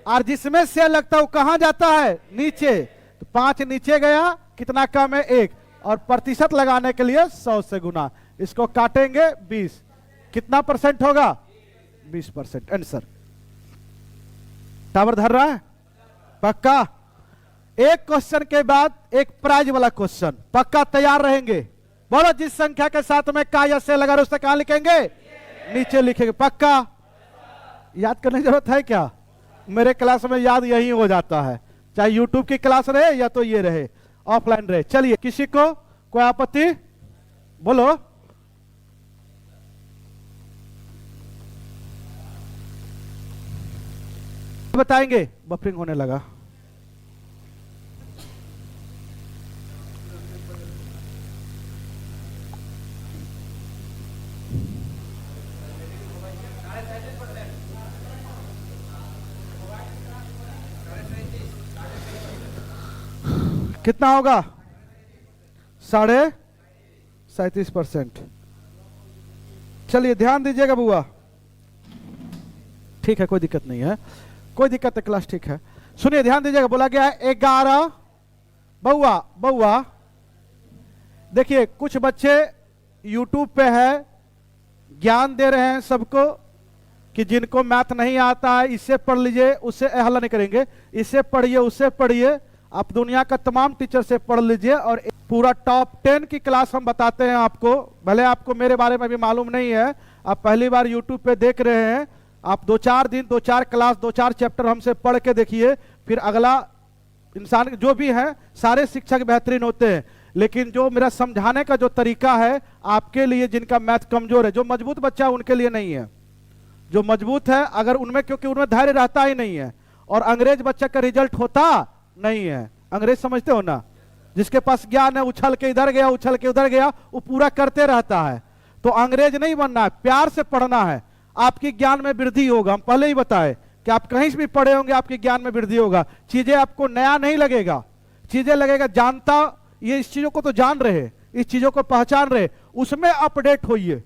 और जिसमें से लगता है वो कहां जाता है? नीचे। तो 5 नीचे गया, कितना कम है? 1। और प्रतिशत लगाने के लिए 100 से गुना, इसको काटेंगे 20, कितना परसेंट होगा? 20%। आंसर टावर धर रहा है? पक्का? एक क्वेश्चन के बाद एक प्राइज वाला क्वेश्चन, पक्का तैयार रहेंगे? बोलो जिस संख्या के साथ में का या से लगा रहे उससे कहां लिखेंगे? नीचे लिखेंगे। पक्का? याद करने की जरूरत है क्या? मेरे क्लास में याद यही हो जाता है, चाहे यूट्यूब की क्लास रहे या तो ये रहे ऑफलाइन रहे। चलिए, किसी को कोई आपत्ति? बोलो। बताएंगे, बफरिंग होने लगा। कितना होगा? 37.5%। चलिए ध्यान दीजिएगा बुआ, ठीक है, कोई दिक्कत नहीं है, कोई दिक्कत है, क्लास ठीक है। सुनिए ध्यान दीजिएगा, बोला गया है 11। बउआ बउआ देखिए, कुछ बच्चे यूट्यूब पे है, ज्ञान दे रहे हैं सबको कि जिनको मैथ नहीं आता है इससे पढ़ लीजिए, उससे हल्ला नहीं करेंगे, इससे पढ़िए उससे पढ़िए, आप दुनिया का तमाम टीचर से पढ़ लीजिए और पूरा टॉप 10 की क्लास हम बताते हैं आपको। भले आपको मेरे बारे में भी मालूम नहीं है, आप पहली बार यूट्यूब पे देख रहे हैं, आप 2-4 दिन 2-4 क्लास 2-4 चैप्टर हमसे पढ़ के देखिए, फिर अगला इंसान जो भी है, सारे शिक्षक बेहतरीन होते हैं, लेकिन जो मेरा समझाने का जो तरीका है आपके लिए, जिनका मैथ कमजोर है, जो मजबूत बच्चा है उनके लिए नहीं है। जो मजबूत है अगर उनमें, क्योंकि उनमें धैर्य रहता ही नहीं है, और अंग्रेज बच्चा का रिजल्ट होता नहीं है। अंग्रेज समझते हो ना, जिसके पास ज्ञान है, उछल के इधर गया उछल के उधर गया, वो पूरा करते रहता है। तो अंग्रेज नहीं बनना है, प्यार से पढ़ना है, आपकी ज्ञान में वृद्धि होगा। हम पहले ही बताए कि आप कहीं से भी पढ़े होंगे आपके ज्ञान में वृद्धि होगा, चीजें आपको नया नहीं लगेगा, चीजें लगेगा जानता, ये इस चीजों को तो जान रहे, इस चीजों को पहचान रहे, उसमें अपडेट होइए।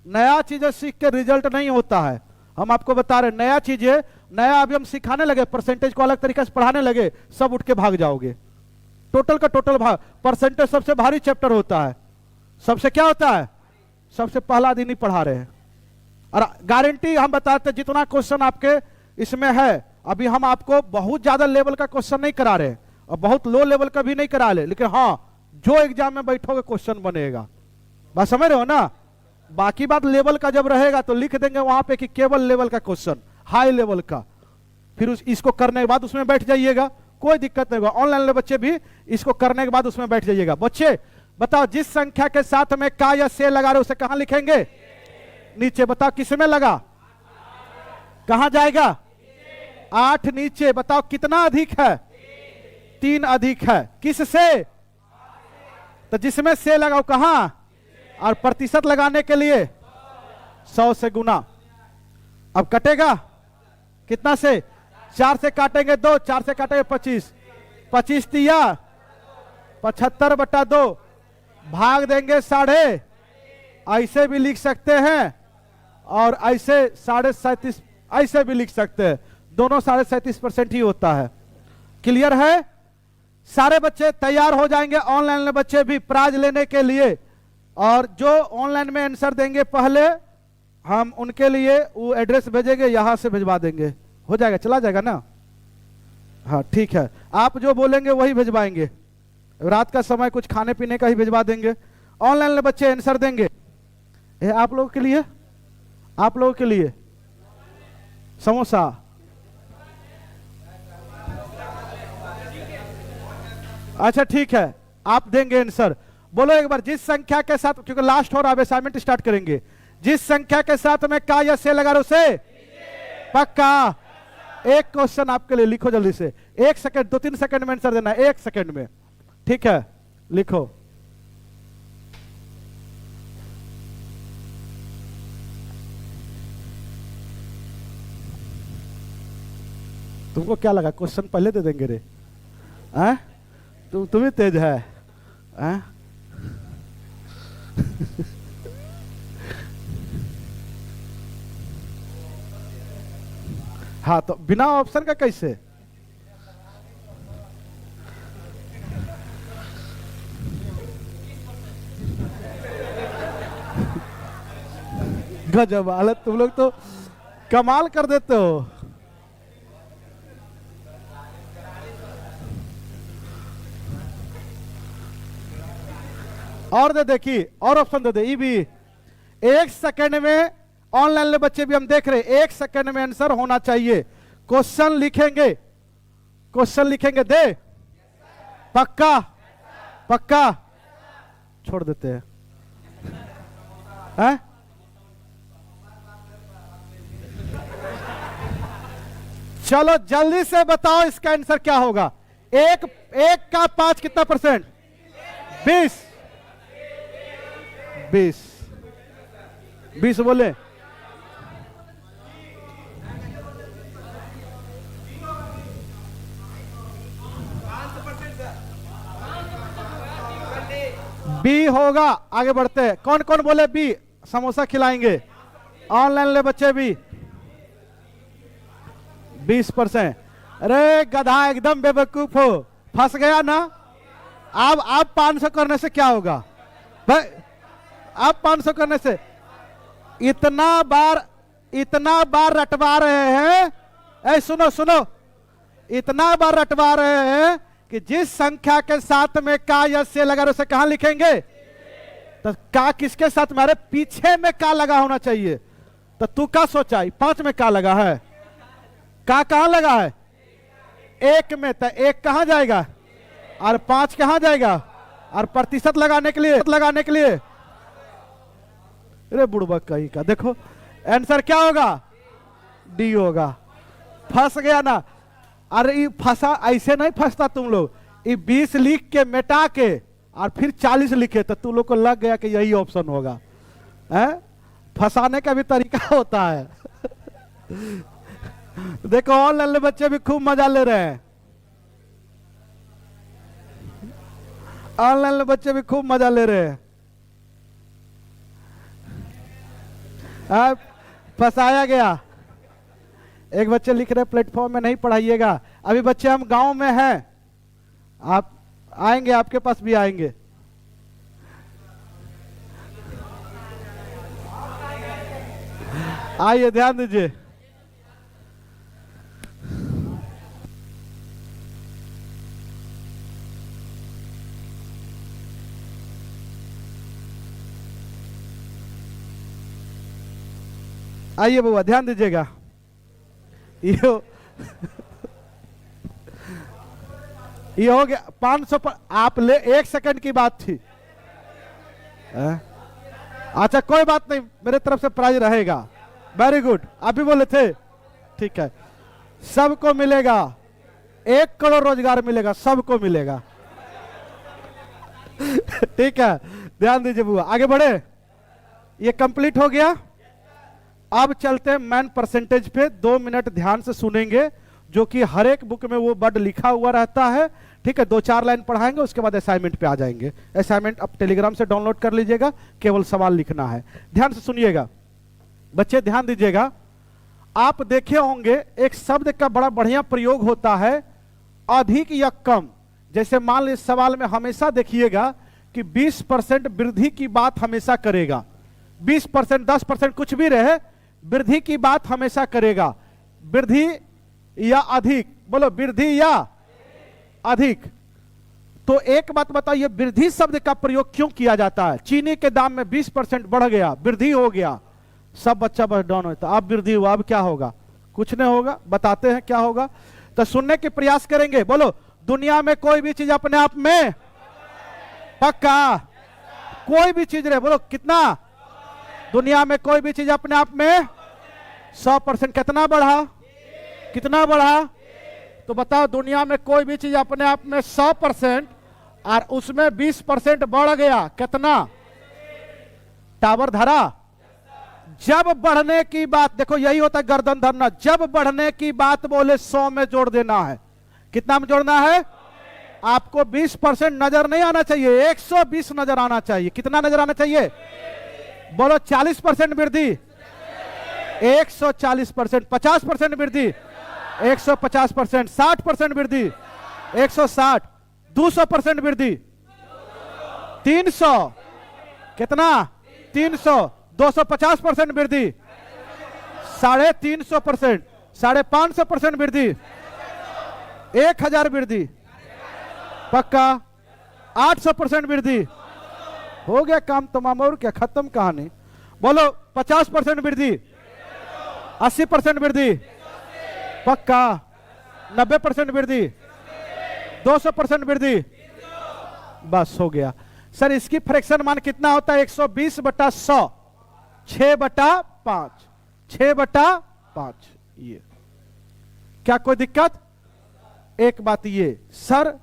नया चीजें सीख के रिजल्ट नहीं होता है, हम आपको बता रहे, नया चीजें, नया अभी हम सिखाने लगे, परसेंटेज को अलग तरीके से पढ़ाने लगे, सब उठ के भाग जाओगे। टोटल का टोटल भाग, परसेंटेज सबसे भारी चैप्टर होता है, सबसे क्या होता है, सबसे पहला दिन ही पढ़ा रहे हैं। और गारंटी हम बताते, जितना क्वेश्चन आपके इसमें है, अभी हम आपको बहुत ज्यादा लेवल का क्वेश्चन नहीं करा रहे और बहुत लो लेवल का भी नहीं करा रहे, लेकिन हाँ जो एग्जाम में बैठोगे क्वेश्चन बनेगा, बात समझ रहे हो ना। बाकी बात लेवल का जब रहेगा तो लिख देंगे वहां पे कि केवल लेवल का क्वेश्चन, हाई लेवल का, फिर इसको करने के बाद उसमें बैठ जाइएगा, कोई दिक्कत नहीं होगा। ऑनलाइन बच्चे भी इसको करने के बाद उसमें बैठ जाइएगा। बच्चे बताओ, जिस संख्या के साथ में का या से लगा रहे उसे कहां लिखेंगे? नीचे। बताओ किसमें लगा, कहां जाएगा? 8 नीचे। बताओ कितना अधिक है? 3 अधिक है। किससे? तो जिसमें से लगाओ कहां, और प्रतिशत लगाने के लिए 100 से गुना। अब कटेगा कितना से? 4 से काटेंगे 2, 4 से काटेंगे 25, 25 दिया 75/2, भाग देंगे 1.5, ऐसे भी लिख सकते हैं और ऐसे 37.5 ऐसे भी लिख सकते हैं, दोनों 37.5% ही होता है। क्लियर है? सारे बच्चे तैयार हो जाएंगे ऑनलाइन में बच्चे भी प्राइज लेने के लिए। और जो ऑनलाइन में आंसर देंगे पहले, हम उनके लिए वो एड्रेस भेजेंगे, यहां से भिजवा देंगे। हो जाएगा, चला जाएगा ना? हाँ ठीक है, आप जो बोलेंगे वही भिजवाएंगे। रात का समय कुछ खाने पीने का ही भिजवा देंगे। ऑनलाइन में बच्चे आंसर देंगे। ये आप लोगों के लिए, आप लोगों के लिए समोसा। अच्छा ठीक है, आप देंगे आंसर। बोलो एक बार, जिस संख्या के साथ, क्योंकि लास्ट हो रहा है, असाइनमेंट स्टार्ट करेंगे। जिस संख्या के साथ में का या से लगा रहे उसे पक्का। एक क्वेश्चन आपके लिए, लिखो जल्दी से। 1 सेकंड, 2-3 सेकंड में आंसर देना है, 1 सेकंड में। ठीक है, लिखो। तुमको क्या लगा क्वेश्चन पहले दे देंगे रे? तुम्हें तेज है? हाँ, तो बिना ऑप्शन का कैसे? गजब हालत, तुम लोग तो कमाल कर देते हो। और दे, देखिए और ऑप्शन दे दे। ई भी 1 सेकंड में ऑनलाइन ले बच्चे भी हम देख रहे, 1 सेकंड में आंसर होना चाहिए। क्वेश्चन लिखेंगे, क्वेश्चन लिखेंगे, दे पक्का? पक्का? छोड़ देते हैं, हैं? चलो जल्दी से बताओ इसका आंसर क्या होगा। एक का 5 कितना परसेंट? 20। 20 बोले। बी होगा। आगे बढ़ते हैं, कौन कौन बोले बी? समोसा खिलाएंगे ऑनलाइन ले बच्चे भी। 20%। अरे गधा, एकदम बेवकूफ हो, फंस गया ना। अब 500 करने से क्या होगा भाई? अब 500 करने से इतना बार रटवा रहे हैं। ऐ सुनो सुनो, इतना बार रटवा रहे हैं कि जिस संख्या के साथ में का या से लगा उसे कहां लिखेंगे? तो का किसके साथ में? अरे पीछे में का लगा होना चाहिए। तो तू क्या सोचा? 5 में का लगा है, का कहां लगा है? 1 में। तो 1 कहां जाएगा और 5 कहां जाएगा? और प्रतिशत लगाने के लिए अरे बुड़बक कहीं का। देखो आंसर क्या होगा? डी होगा। फंस गया ना। अरे ये फंसा, ऐसे नहीं फंसता तुम लोग। ये 20 लिख के मिटा के और फिर 40 लिखे तो तुम लोग को लग गया कि यही ऑप्शन होगा। फंसाने का भी तरीका होता है। देखो ऑनलाइन बच्चे भी खूब मजा ले रहे हैं, ऑनलाइन बच्चे भी खूब मजा ले रहे हैं। फंसाया गया। एक बच्चे लिख रहे प्लेटफॉर्म में नहीं पढ़ाइएगा। अभी बच्चे हम गांव में हैं, आप आएंगे, आपके पास भी आएंगे। आइए ध्यान दीजिए। आइए बुआ ध्यान दीजिएगा। ये हो गया 500 पर। आप ले 1 सेकंड की बात थी। अच्छा कोई बात नहीं, मेरे तरफ से प्राइज रहेगा। वेरी गुड, आप भी बोले थे। ठीक है, सबको मिलेगा। 1 करोड़ रोजगार मिलेगा, सबको मिलेगा। ठीक है, ध्यान दीजिए बुआ। आगे बढ़े, ये कंप्लीट हो गया। अब चलते हैं मेन परसेंटेज पे। 2 मिनट ध्यान से सुनेंगे, जो कि हर एक बुक में वो वर्ड लिखा हुआ रहता है। ठीक है, 2-4 लाइन पढ़ाएंगे, उसके बाद असाइनमेंट पे आ जाएंगे। असाइनमेंट अब टेलीग्राम से डाउनलोड कर लीजिएगा, केवल सवाल लिखना है। ध्यान से सुनिएगा बच्चे, ध्यान दीजिएगा। आप देखे होंगे एक शब्द का बड़ा बढ़िया प्रयोग होता है, अधिक या कम। जैसे मान लीजिए सवाल में हमेशा देखिएगा कि 20% वृद्धि की बात हमेशा करेगा, 20% 10% कुछ भी रहे, वृद्धि की बात हमेशा करेगा। वृद्धि या अधिक, बोलो वृद्धि या अधिक। तो एक बात बताइए, वृद्धि शब्द का प्रयोग क्यों किया जाता है? चीनी के दाम में 20% बढ़ गया, वृद्धि हो गया, सब बच्चा बस डाउन होता, अब वृद्धि हुआ, अब क्या होगा? कुछ नहीं होगा, बताते हैं क्या होगा। तो सुनने के प्रयास करेंगे। बोलो, दुनिया में कोई भी चीज अपने आप में पक्का, कोई भी चीज रहे, बोलो कितना? दुनिया में कोई भी चीज अपने आप में 100%। कितना बढ़ा? कितना बढ़ा? तो बताओ, दुनिया में कोई भी चीज अपने आप में 100% और उसमें 20% बढ़ गया, कितना? टावर धरा? जब बढ़ने की बात, देखो यही होता है गर्दन धरना, जब बढ़ने की बात बोले 100 में जोड़ देना है। कितना में जोड़ना है? आपको 20% नजर नहीं आना चाहिए, 120 नजर आना चाहिए। कितना नजर आना चाहिए? बोलो 40% वृद्धि, 140%, 50% वृद्धि, 150%, 60% वृद्धि, 160, 200% वृद्धि, 300, कितना? 300, 250% वृद्धि, 350%, 550% वृद्धि, 1000 वृद्धि, पक्का 800% वृद्धि। हो गया काम तमाम, और क्या, खत्म कहानी। बोलो 50% वृद्धि, 80% वृद्धि, पक्का 90% वृद्धि, 200% वृद्धि, बस हो गया। सर इसकी फ्रैक्शन मान कितना होता है? 120/100, 6/5, 6/5। ये क्या कोई दिक्कत? एक बात ये, सर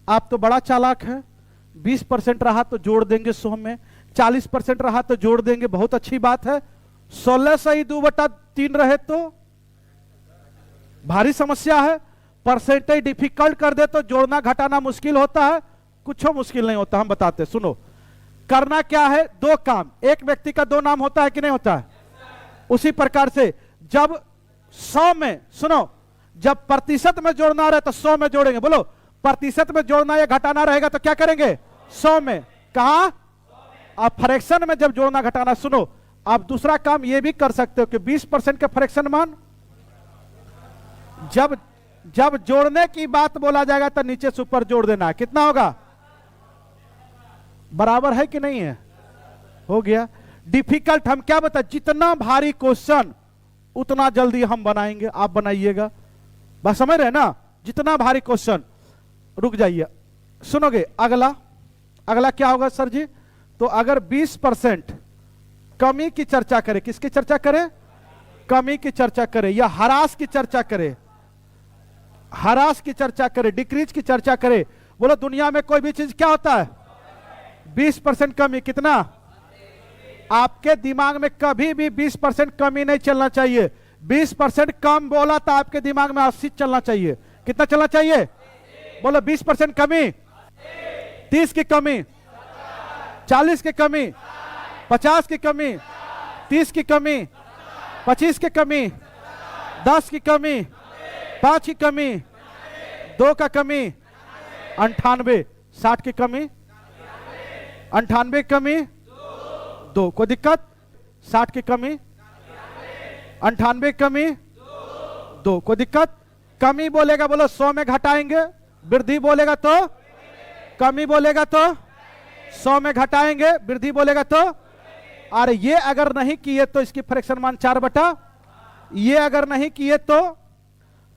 आप तो बड़ा चालाक है, 20% रहा तो जोड़ देंगे 100 में, 40% रहा तो जोड़ देंगे, बहुत अच्छी बात है। 16 सही 2/3 रहे तो भारी समस्या है। परसेंटेज डिफिकल्ट कर दे तो जोड़ना घटाना मुश्किल होता है। कुछ मुश्किल नहीं होता, हम बताते, सुनो। करना क्या है? 2 काम, एक व्यक्ति का 2 नाम होता है कि नहीं होता है? उसी प्रकार से जब 100 में, सुनो, जब प्रतिशत में जोड़ना रहे तो 100 में जोड़ेंगे। बोलो, प्रतिशत में जोड़ना या घटाना रहेगा तो क्या करेंगे? 100 में। कहा? अब फ्रैक्शन में जब जोड़ना घटाना, सुनो, आप दूसरा काम ये भी कर सकते हो कि 20% का फ्रैक्शन मान, जब जोड़ने की बात बोला जाएगा तो नीचे से ऊपर जोड़ देना है। कितना होगा? बराबर है कि नहीं है? हो गया। डिफिकल्ट हम क्या बता, जितना भारी क्वेश्चन उतना जल्दी हम बनाएंगे, आप बनाइएगा, बस समझ रहे ना? जितना भारी क्वेश्चन, रुक जाइए, सुनोगे। अगला क्या होगा सर जी? तो अगर 20% कमी की चर्चा करें, किसकी चर्चा करें? कमी की चर्चा करें, या हरास की चर्चा करें, हरास की चर्चा करें, डिक्रीज की चर्चा करें। बोलो, दुनिया में कोई भी चीज क्या होता है? 20% कमी, कितना? आपके दिमाग में कभी भी 20% कमी नहीं चलना चाहिए। 20% कम बोला तो आपके दिमाग में 80 चलना चाहिए। कितना चलना चाहिए? बोलो 20% कमी, 30 की कमी, 40 की कमी, 50 की कमी, 30 की कमी, 25 की कमी, 10 की कमी, 5 की कमी, 2 का कमी, 98, 60 की कमी, 98 की कमी, 2। कोई दिक्कत? 60 की कमी, 98 की कमी, 2। कोई दिक्कत? कमी बोलेगा, बोलो 100 में घटाएंगे। वृद्धि बोलेगा तो कमी, बोलेगा तो 100 में घटाएंगे। वृद्धि बोलेगा तो, और ये अगर नहीं किए तो इसकी फ्रैक्शन मान 4/, ये अगर नहीं किए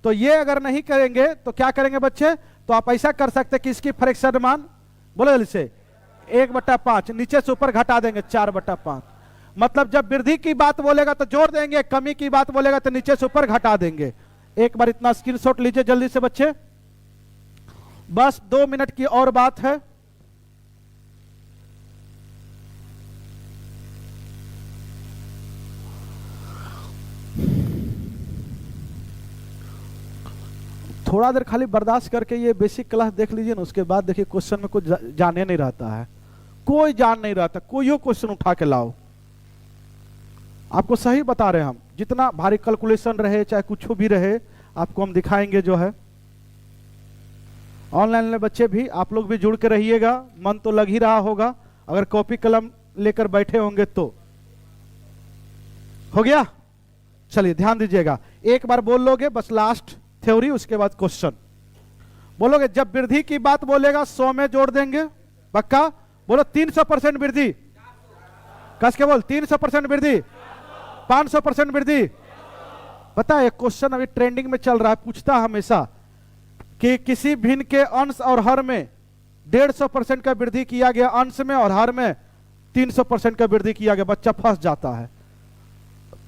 तो ये अगर नहीं करेंगे तो क्या करेंगे बच्चे? तो आप ऐसा कर सकते कि इसकी फ्रैक्शन मान, बोलो जल्दी से, 1/5, नीचे से ऊपर घटा देंगे 4/5। मतलब जब वृद्धि की बात बोलेगा तो जोड़ देंगे, कमी की बात बोलेगा तो नीचे से ऊपर घटा देंगे। एक बार इतना स्क्रीनशॉट लीजिए जल्दी से बच्चे, बस 2 मिनट की और बात है। थोड़ा देर खाली बर्दाश्त करके ये बेसिक क्लास देख लीजिए ना, उसके बाद देखिए क्वेश्चन में कुछ जाने नहीं रहता है, कोई जान नहीं रहता, कोई क्वेश्चन उठा के लाओ। आपको सही बता रहे हैं हम, जितना भारी कैलकुलेशन रहे चाहे कुछ भी रहे, आपको हम दिखाएंगे जो है। ऑनलाइन वाले बच्चे भी, आप लोग भी जुड़ के रहिएगा, मन तो लग ही रहा होगा अगर कॉपी कलम लेकर बैठे होंगे तो। हो गया? चलिए ध्यान दीजिएगा, एक बार बोल लोगे बस, लास्ट थ्योरी, उसके बाद क्वेश्चन बोलोगे। जब वृद्धि की बात बोलेगा 100 में जोड़ देंगे, पक्का? बोलो 300% वृद्धि, कस के बोल, 300% वृद्धि, 500% वृद्धि। पता है क्वेश्चन अभी ट्रेंडिंग में चल रहा है, पूछता हमेशा कि किसी भिन्न के अंश और हर में 150% का वृद्धि किया गया, अंश में और हर में 300% का वृद्धि किया गया, बच्चा फंस जाता है।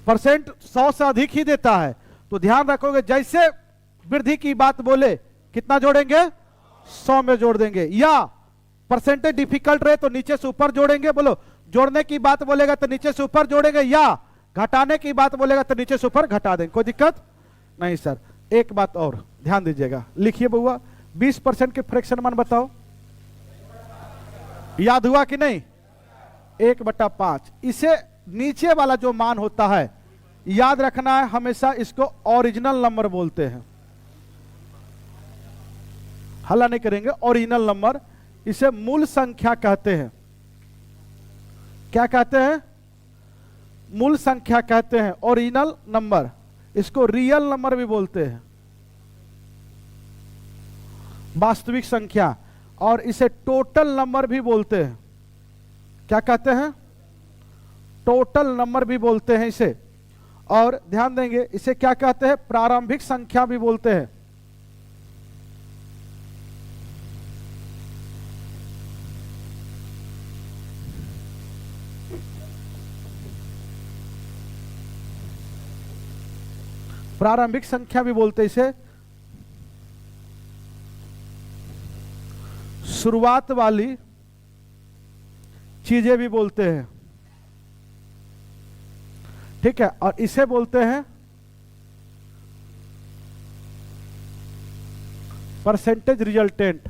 परसेंट 100 से अधिक ही देता है, तो ध्यान रखोगे जैसे वृद्धि की बात बोले कितना जोड़ेंगे? 100 में जोड़ देंगे। या परसेंटेज डिफिकल्ट रहे तो नीचे से ऊपर जोड़ेंगे। बोलो, जोड़ने की बात बोलेगा तो नीचे से ऊपर जोड़ेंगे, या घटाने की बात बोलेगा तो नीचे से ऊपर घटा देंगे। कोई दिक्कत नहीं सर। एक बात और ध्यान दीजिएगा, लिखिए बउआ, 20% के फ्रैक्शन मान बताओ, याद हुआ कि नहीं? 1/5। इसे नीचे वाला जो मान होता है याद रखना है हमेशा, इसको ओरिजिनल नंबर बोलते हैं, हल्ला नहीं करेंगे, ओरिजिनल नंबर। इसे मूल संख्या कहते हैं। क्या कहते हैं? मूल संख्या कहते हैं, ओरिजिनल नंबर। इसको रियल नंबर भी बोलते हैं, वास्तविक संख्या। और इसे टोटल नंबर भी बोलते हैं। क्या कहते हैं? टोटल नंबर भी बोलते हैं इसे। और ध्यान देंगे, इसे क्या कहते हैं? प्रारंभिक संख्या भी बोलते हैं। प्रारंभिक संख्या भी बोलते हैं इसे। शुरुआत वाली चीजें भी बोलते हैं, ठीक है। और इसे बोलते हैं परसेंटेज रिजल्टेंट,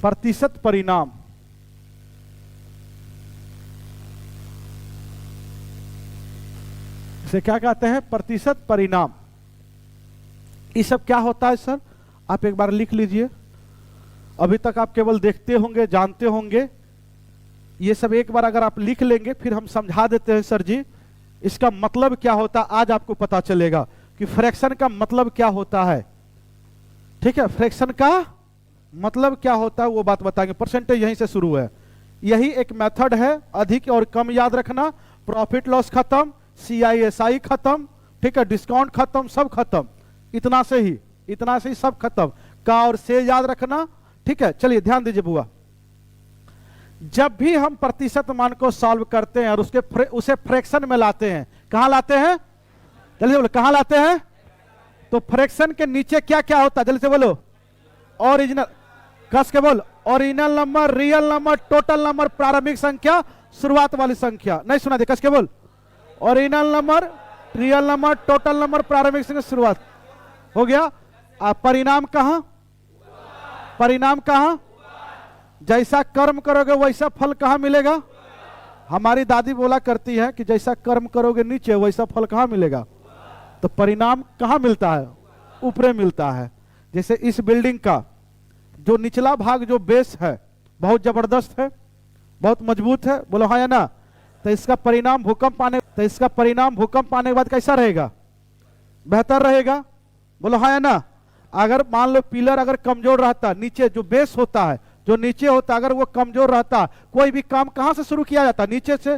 प्रतिशत परिणाम। इसे क्या कहते हैं? प्रतिशत परिणाम। ये सब क्या होता है सर? आप एक बार लिख लीजिए। अभी तक आप केवल देखते होंगे, जानते होंगे, ये सब एक बार अगर आप लिख लेंगे फिर हम समझा देते हैं सर जी इसका मतलब क्या होता है। आज आपको पता चलेगा कि फ्रैक्शन का मतलब क्या होता है, ठीक है। फ्रैक्शन का मतलब क्या होता है वो बात बताएंगे। परसेंटेज यहीं से शुरू है, यही एक मेथड है। अधिक और कम याद रखना, प्रॉफिट लॉस खत्म, CISI खत्म, ठीक है, डिस्काउंट खत्म, सब खत्म, इतना से ही सब खत्म। का और से याद रखना, ठीक है। चलिए ध्यान दीजिए बुआ, जब भी हम प्रतिशत मान को सॉल्व करते हैं और उसे फ्रैक्शन में लाते हैं, कहां लाते हैं? जल्दी बोलो, कहां लाते हैं? तो फ्रैक्शन के नीचे क्या क्या होता है? जल्दी से बोलो। ओरिजिनल, कस के बोल, original number, real number, total number, प्रारंभिक संख्या, शुरुआत वाली संख्या। नहीं सुना दे, कस के बोल। Original number, real number, total number, प्रारंभिक संख्या, शुरुआत। हो गया। आप परिणाम कहां? परिणाम कहां? जैसा कर्म करोगे वैसा फल कहां मिलेगा? हमारी दादी बोला करती है कि जैसा कर्म करोगे नीचे वैसा फल कहां मिलेगा? तो परिणाम कहां मिलता है? ऊपरे मिलता है। जैसे इस बिल्डिंग का जो निचला भाग, जो बेस है, बहुत जबरदस्त है, बहुत मजबूत है, बोलो हाँ या ना। तो इसका परिणाम भूकंप आने के बाद कैसा रहेगा? बेहतर रहेगा, बोलो हाँ या ना। अगर मान लो पिलर अगर कमजोर रहता, नीचे जो बेस होता है, जो नीचे होता, अगर वो कमजोर रहता, कोई भी काम कहां से शुरू किया जाता? नीचे से।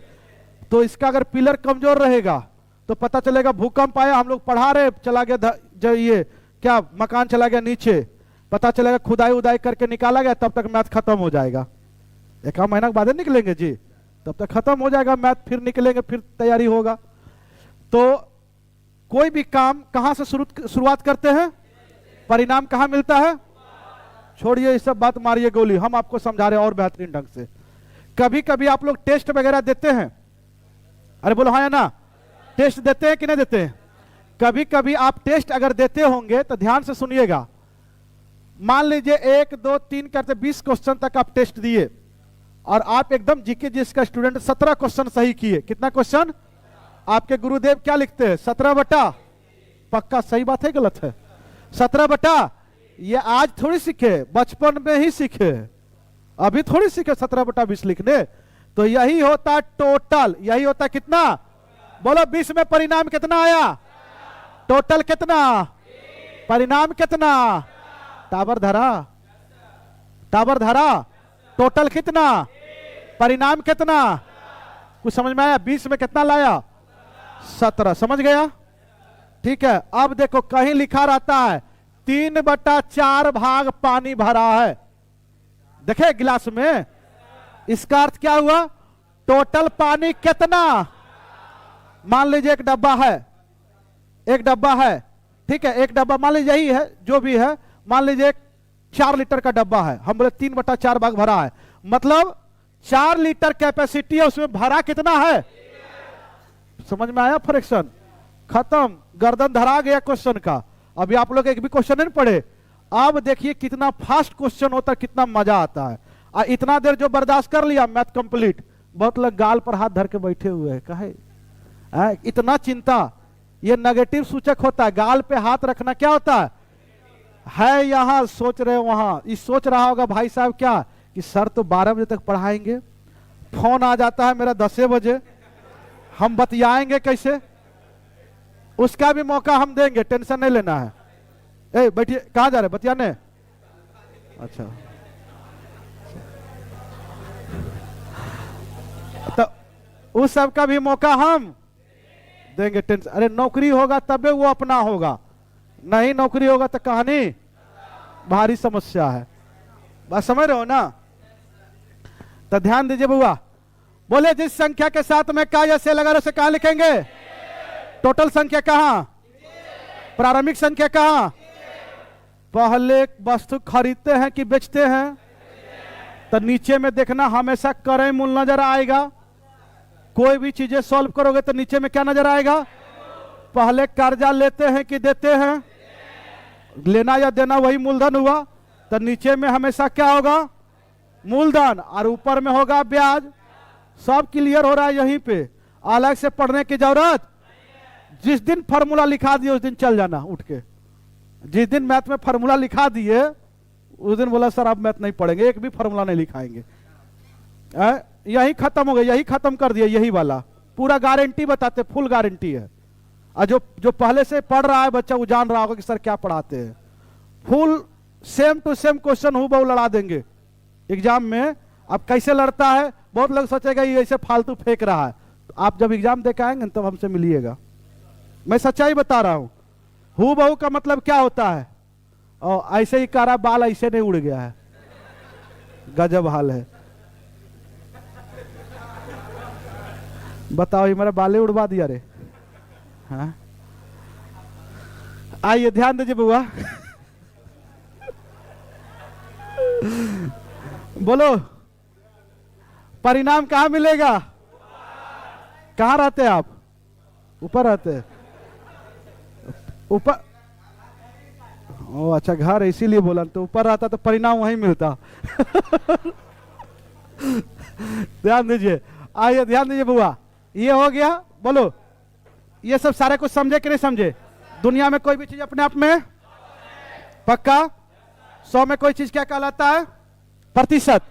तो इसका अगर पिलर कमजोर रहेगा तो पता चलेगा भूकंप आया, हम लोग पढ़ा रहे, चला गया जो ये क्या मकान चला गया नीचे, पता चलेगा खुदाई उदाई करके निकाला गया, तब तक मैथ खत्म हो जाएगा। एक महीना के बाद निकलेंगे जी, तब तक खत्म हो जाएगा मैथ, फिर निकलेंगे, फिर तैयारी होगा। तो कोई भी काम कहां से शुरुआत करते हैं? परिणाम कहां मिलता है? छोड़िए ये सब बात, मारिए गोली, हम आपको समझा रहे हैं और बेहतरीन ढंग से। कभी कभी आप लोग टेस्ट वगैरह देते हैं, अरे बोलो हाँ या ना। टेस्ट देते हैं कि नहीं देते हैं? कभी कभी आप टेस्ट अगर देते होंगे तो ध्यान से सुनिएगा। मान लीजिए 1 2 3 करते 20 क्वेश्चन तक आप टेस्ट दिए और आप एकदम जीके जिसका स्टूडेंट 17 क्वेश्चन सही किए। कितना क्वेश्चन? आपके गुरुदेव क्या लिखते हैं? 17 बटा, पक्का सही बात है गलत है? 17 बटा, ये आज थोड़ी सीखे, बचपन में ही सीखे, अभी थोड़ी सीखे 17 बटा 20 लिखने। तो यही होता टोटल, यही होता कितना, बोलो 20 में परिणाम कितना आया, टोटल कितना, परिणाम कितना, टावर धरा, टावर धरा, टोटल कितना, परिणाम कितना, कुछ समझ में आया, 20 में कितना लाया, 17, समझ गया। ठीक है, अब देखो कहीं लिखा रहता है 3/4 भाग पानी भरा है, देखे गिलास में, इसका अर्थ क्या हुआ, टोटल पानी कितना, मान लीजिए एक डब्बा है, एक डब्बा है, ठीक है, एक डब्बा मान लीजिए यही है, जो भी है, मान लीजिए 4 लीटर का डब्बा है, हम बोले 3/4 भाग भरा है, मतलब 4 लीटर कैपेसिटी है, उसमें भरा कितना है, समझ में आया, फ्रैक्शन खत्म, गर्दन धरा गया क्वेश्चन का। अभी आप लोग एक भी क्वेश्चन नहीं पढ़े, अब देखिए कितना फास्ट क्वेश्चन होता है, कितना मजा आता है। इतना देर जो बर्दाश्त कर लिया मैथ कंप्लीट, बहुत लोग गाल पर हाथ धर के बैठे हुए हैं, कहे इतना चिंता, ये नेगेटिव सूचक होता है, गाल पे हाथ रखना क्या होता है यहां सोच रहे वहां, ये सोच रहा होगा भाई साहब क्या कि सर तो 12 बजे तक पढ़ाएंगे, फोन आ जाता है मेरा 10 बजे, हम बतियाएंगे कैसे, उसका भी मौका हम देंगे, टेंशन नहीं लेना है। ए बैठिए, कहां जा रहे बतियाने, अच्छा, तो उस सब का भी मौका हम देंगे, टेंशन, अरे नौकरी होगा तबे वो अपना होगा, नहीं नौकरी होगा तो कहानी भारी समस्या है, बात समझ रहे हो ना। तो ध्यान दीजिए बुआ, बोले जिस संख्या के साथ में का या से लगा उसे कहां लिखेंगे, टोटल संख्या कहां, प्रारंभिक संख्या कहां, पहले वस्तु खरीदते हैं कि बेचते हैं, तो नीचे में देखना हमेशा क्रय मूल्य नजर आएगा, कोई भी चीजें सॉल्व करोगे तो नीचे में क्या नजर आएगा, पहले कर्जा लेते हैं कि देते हैं, लेना या देना वही मूलधन हुआ, तो नीचे में हमेशा क्या होगा, मूलधन, और ऊपर में होगा ब्याज। सब क्लियर हो रहा है, यहीं पे अलग से पढ़ने की जरूरत, जिस दिन फॉर्मूला लिखा दिए उस दिन चल जाना उठ के, जिस दिन मैथ में फॉर्मूला लिखा दिए उस दिन बोला सर आप मैथ नहीं पढ़ेंगे, एक भी फॉर्मूला नहीं लिखाएंगे, यही खत्म हो गया, यही खत्म कर दिया, यही वाला पूरा गारंटी बताते, फुल गारंटी है। और जो पहले से पढ़ रहा है बच्चा वो जान रहा होगा कि सर क्या पढ़ाते हैं, full same to same question हूबहू लड़ा देंगे एग्जाम में। अब कैसे लड़ता है, बहुत लोग सोचेगा ये ऐसे फालतू फेंक रहा है, तो आप जब एग्जाम दे के आएंगे तब हमसे मिलिएगा, मैं सच्चाई बता रहा हूं। हूबहू का मतलब क्या होता है, और ऐसे ही कारा बाल ऐसे नहीं उड़ गया है, गजब हाल है, बताओ ये मेरा बाले उड़वा दिया रे, हाँ आइए ध्यान दीजिए बुआ बोलो परिणाम कहां मिलेगा, कहां रहते हैं आप, ऊपर रहते हैं, ऊपर, ओ अच्छा घर इसीलिए बोला, तो ऊपर रहता तो परिणाम वहीं मिलता ध्यान दीजिए, आइए ध्यान दीजिए बुआ, ये हो गया, बोलो ये सब सारे कुछ समझे कि नहीं समझे, दुनिया में कोई भी चीज अपने आप में पक्का, 100 में कोई चीज क्या कहलाता है, प्रतिशत,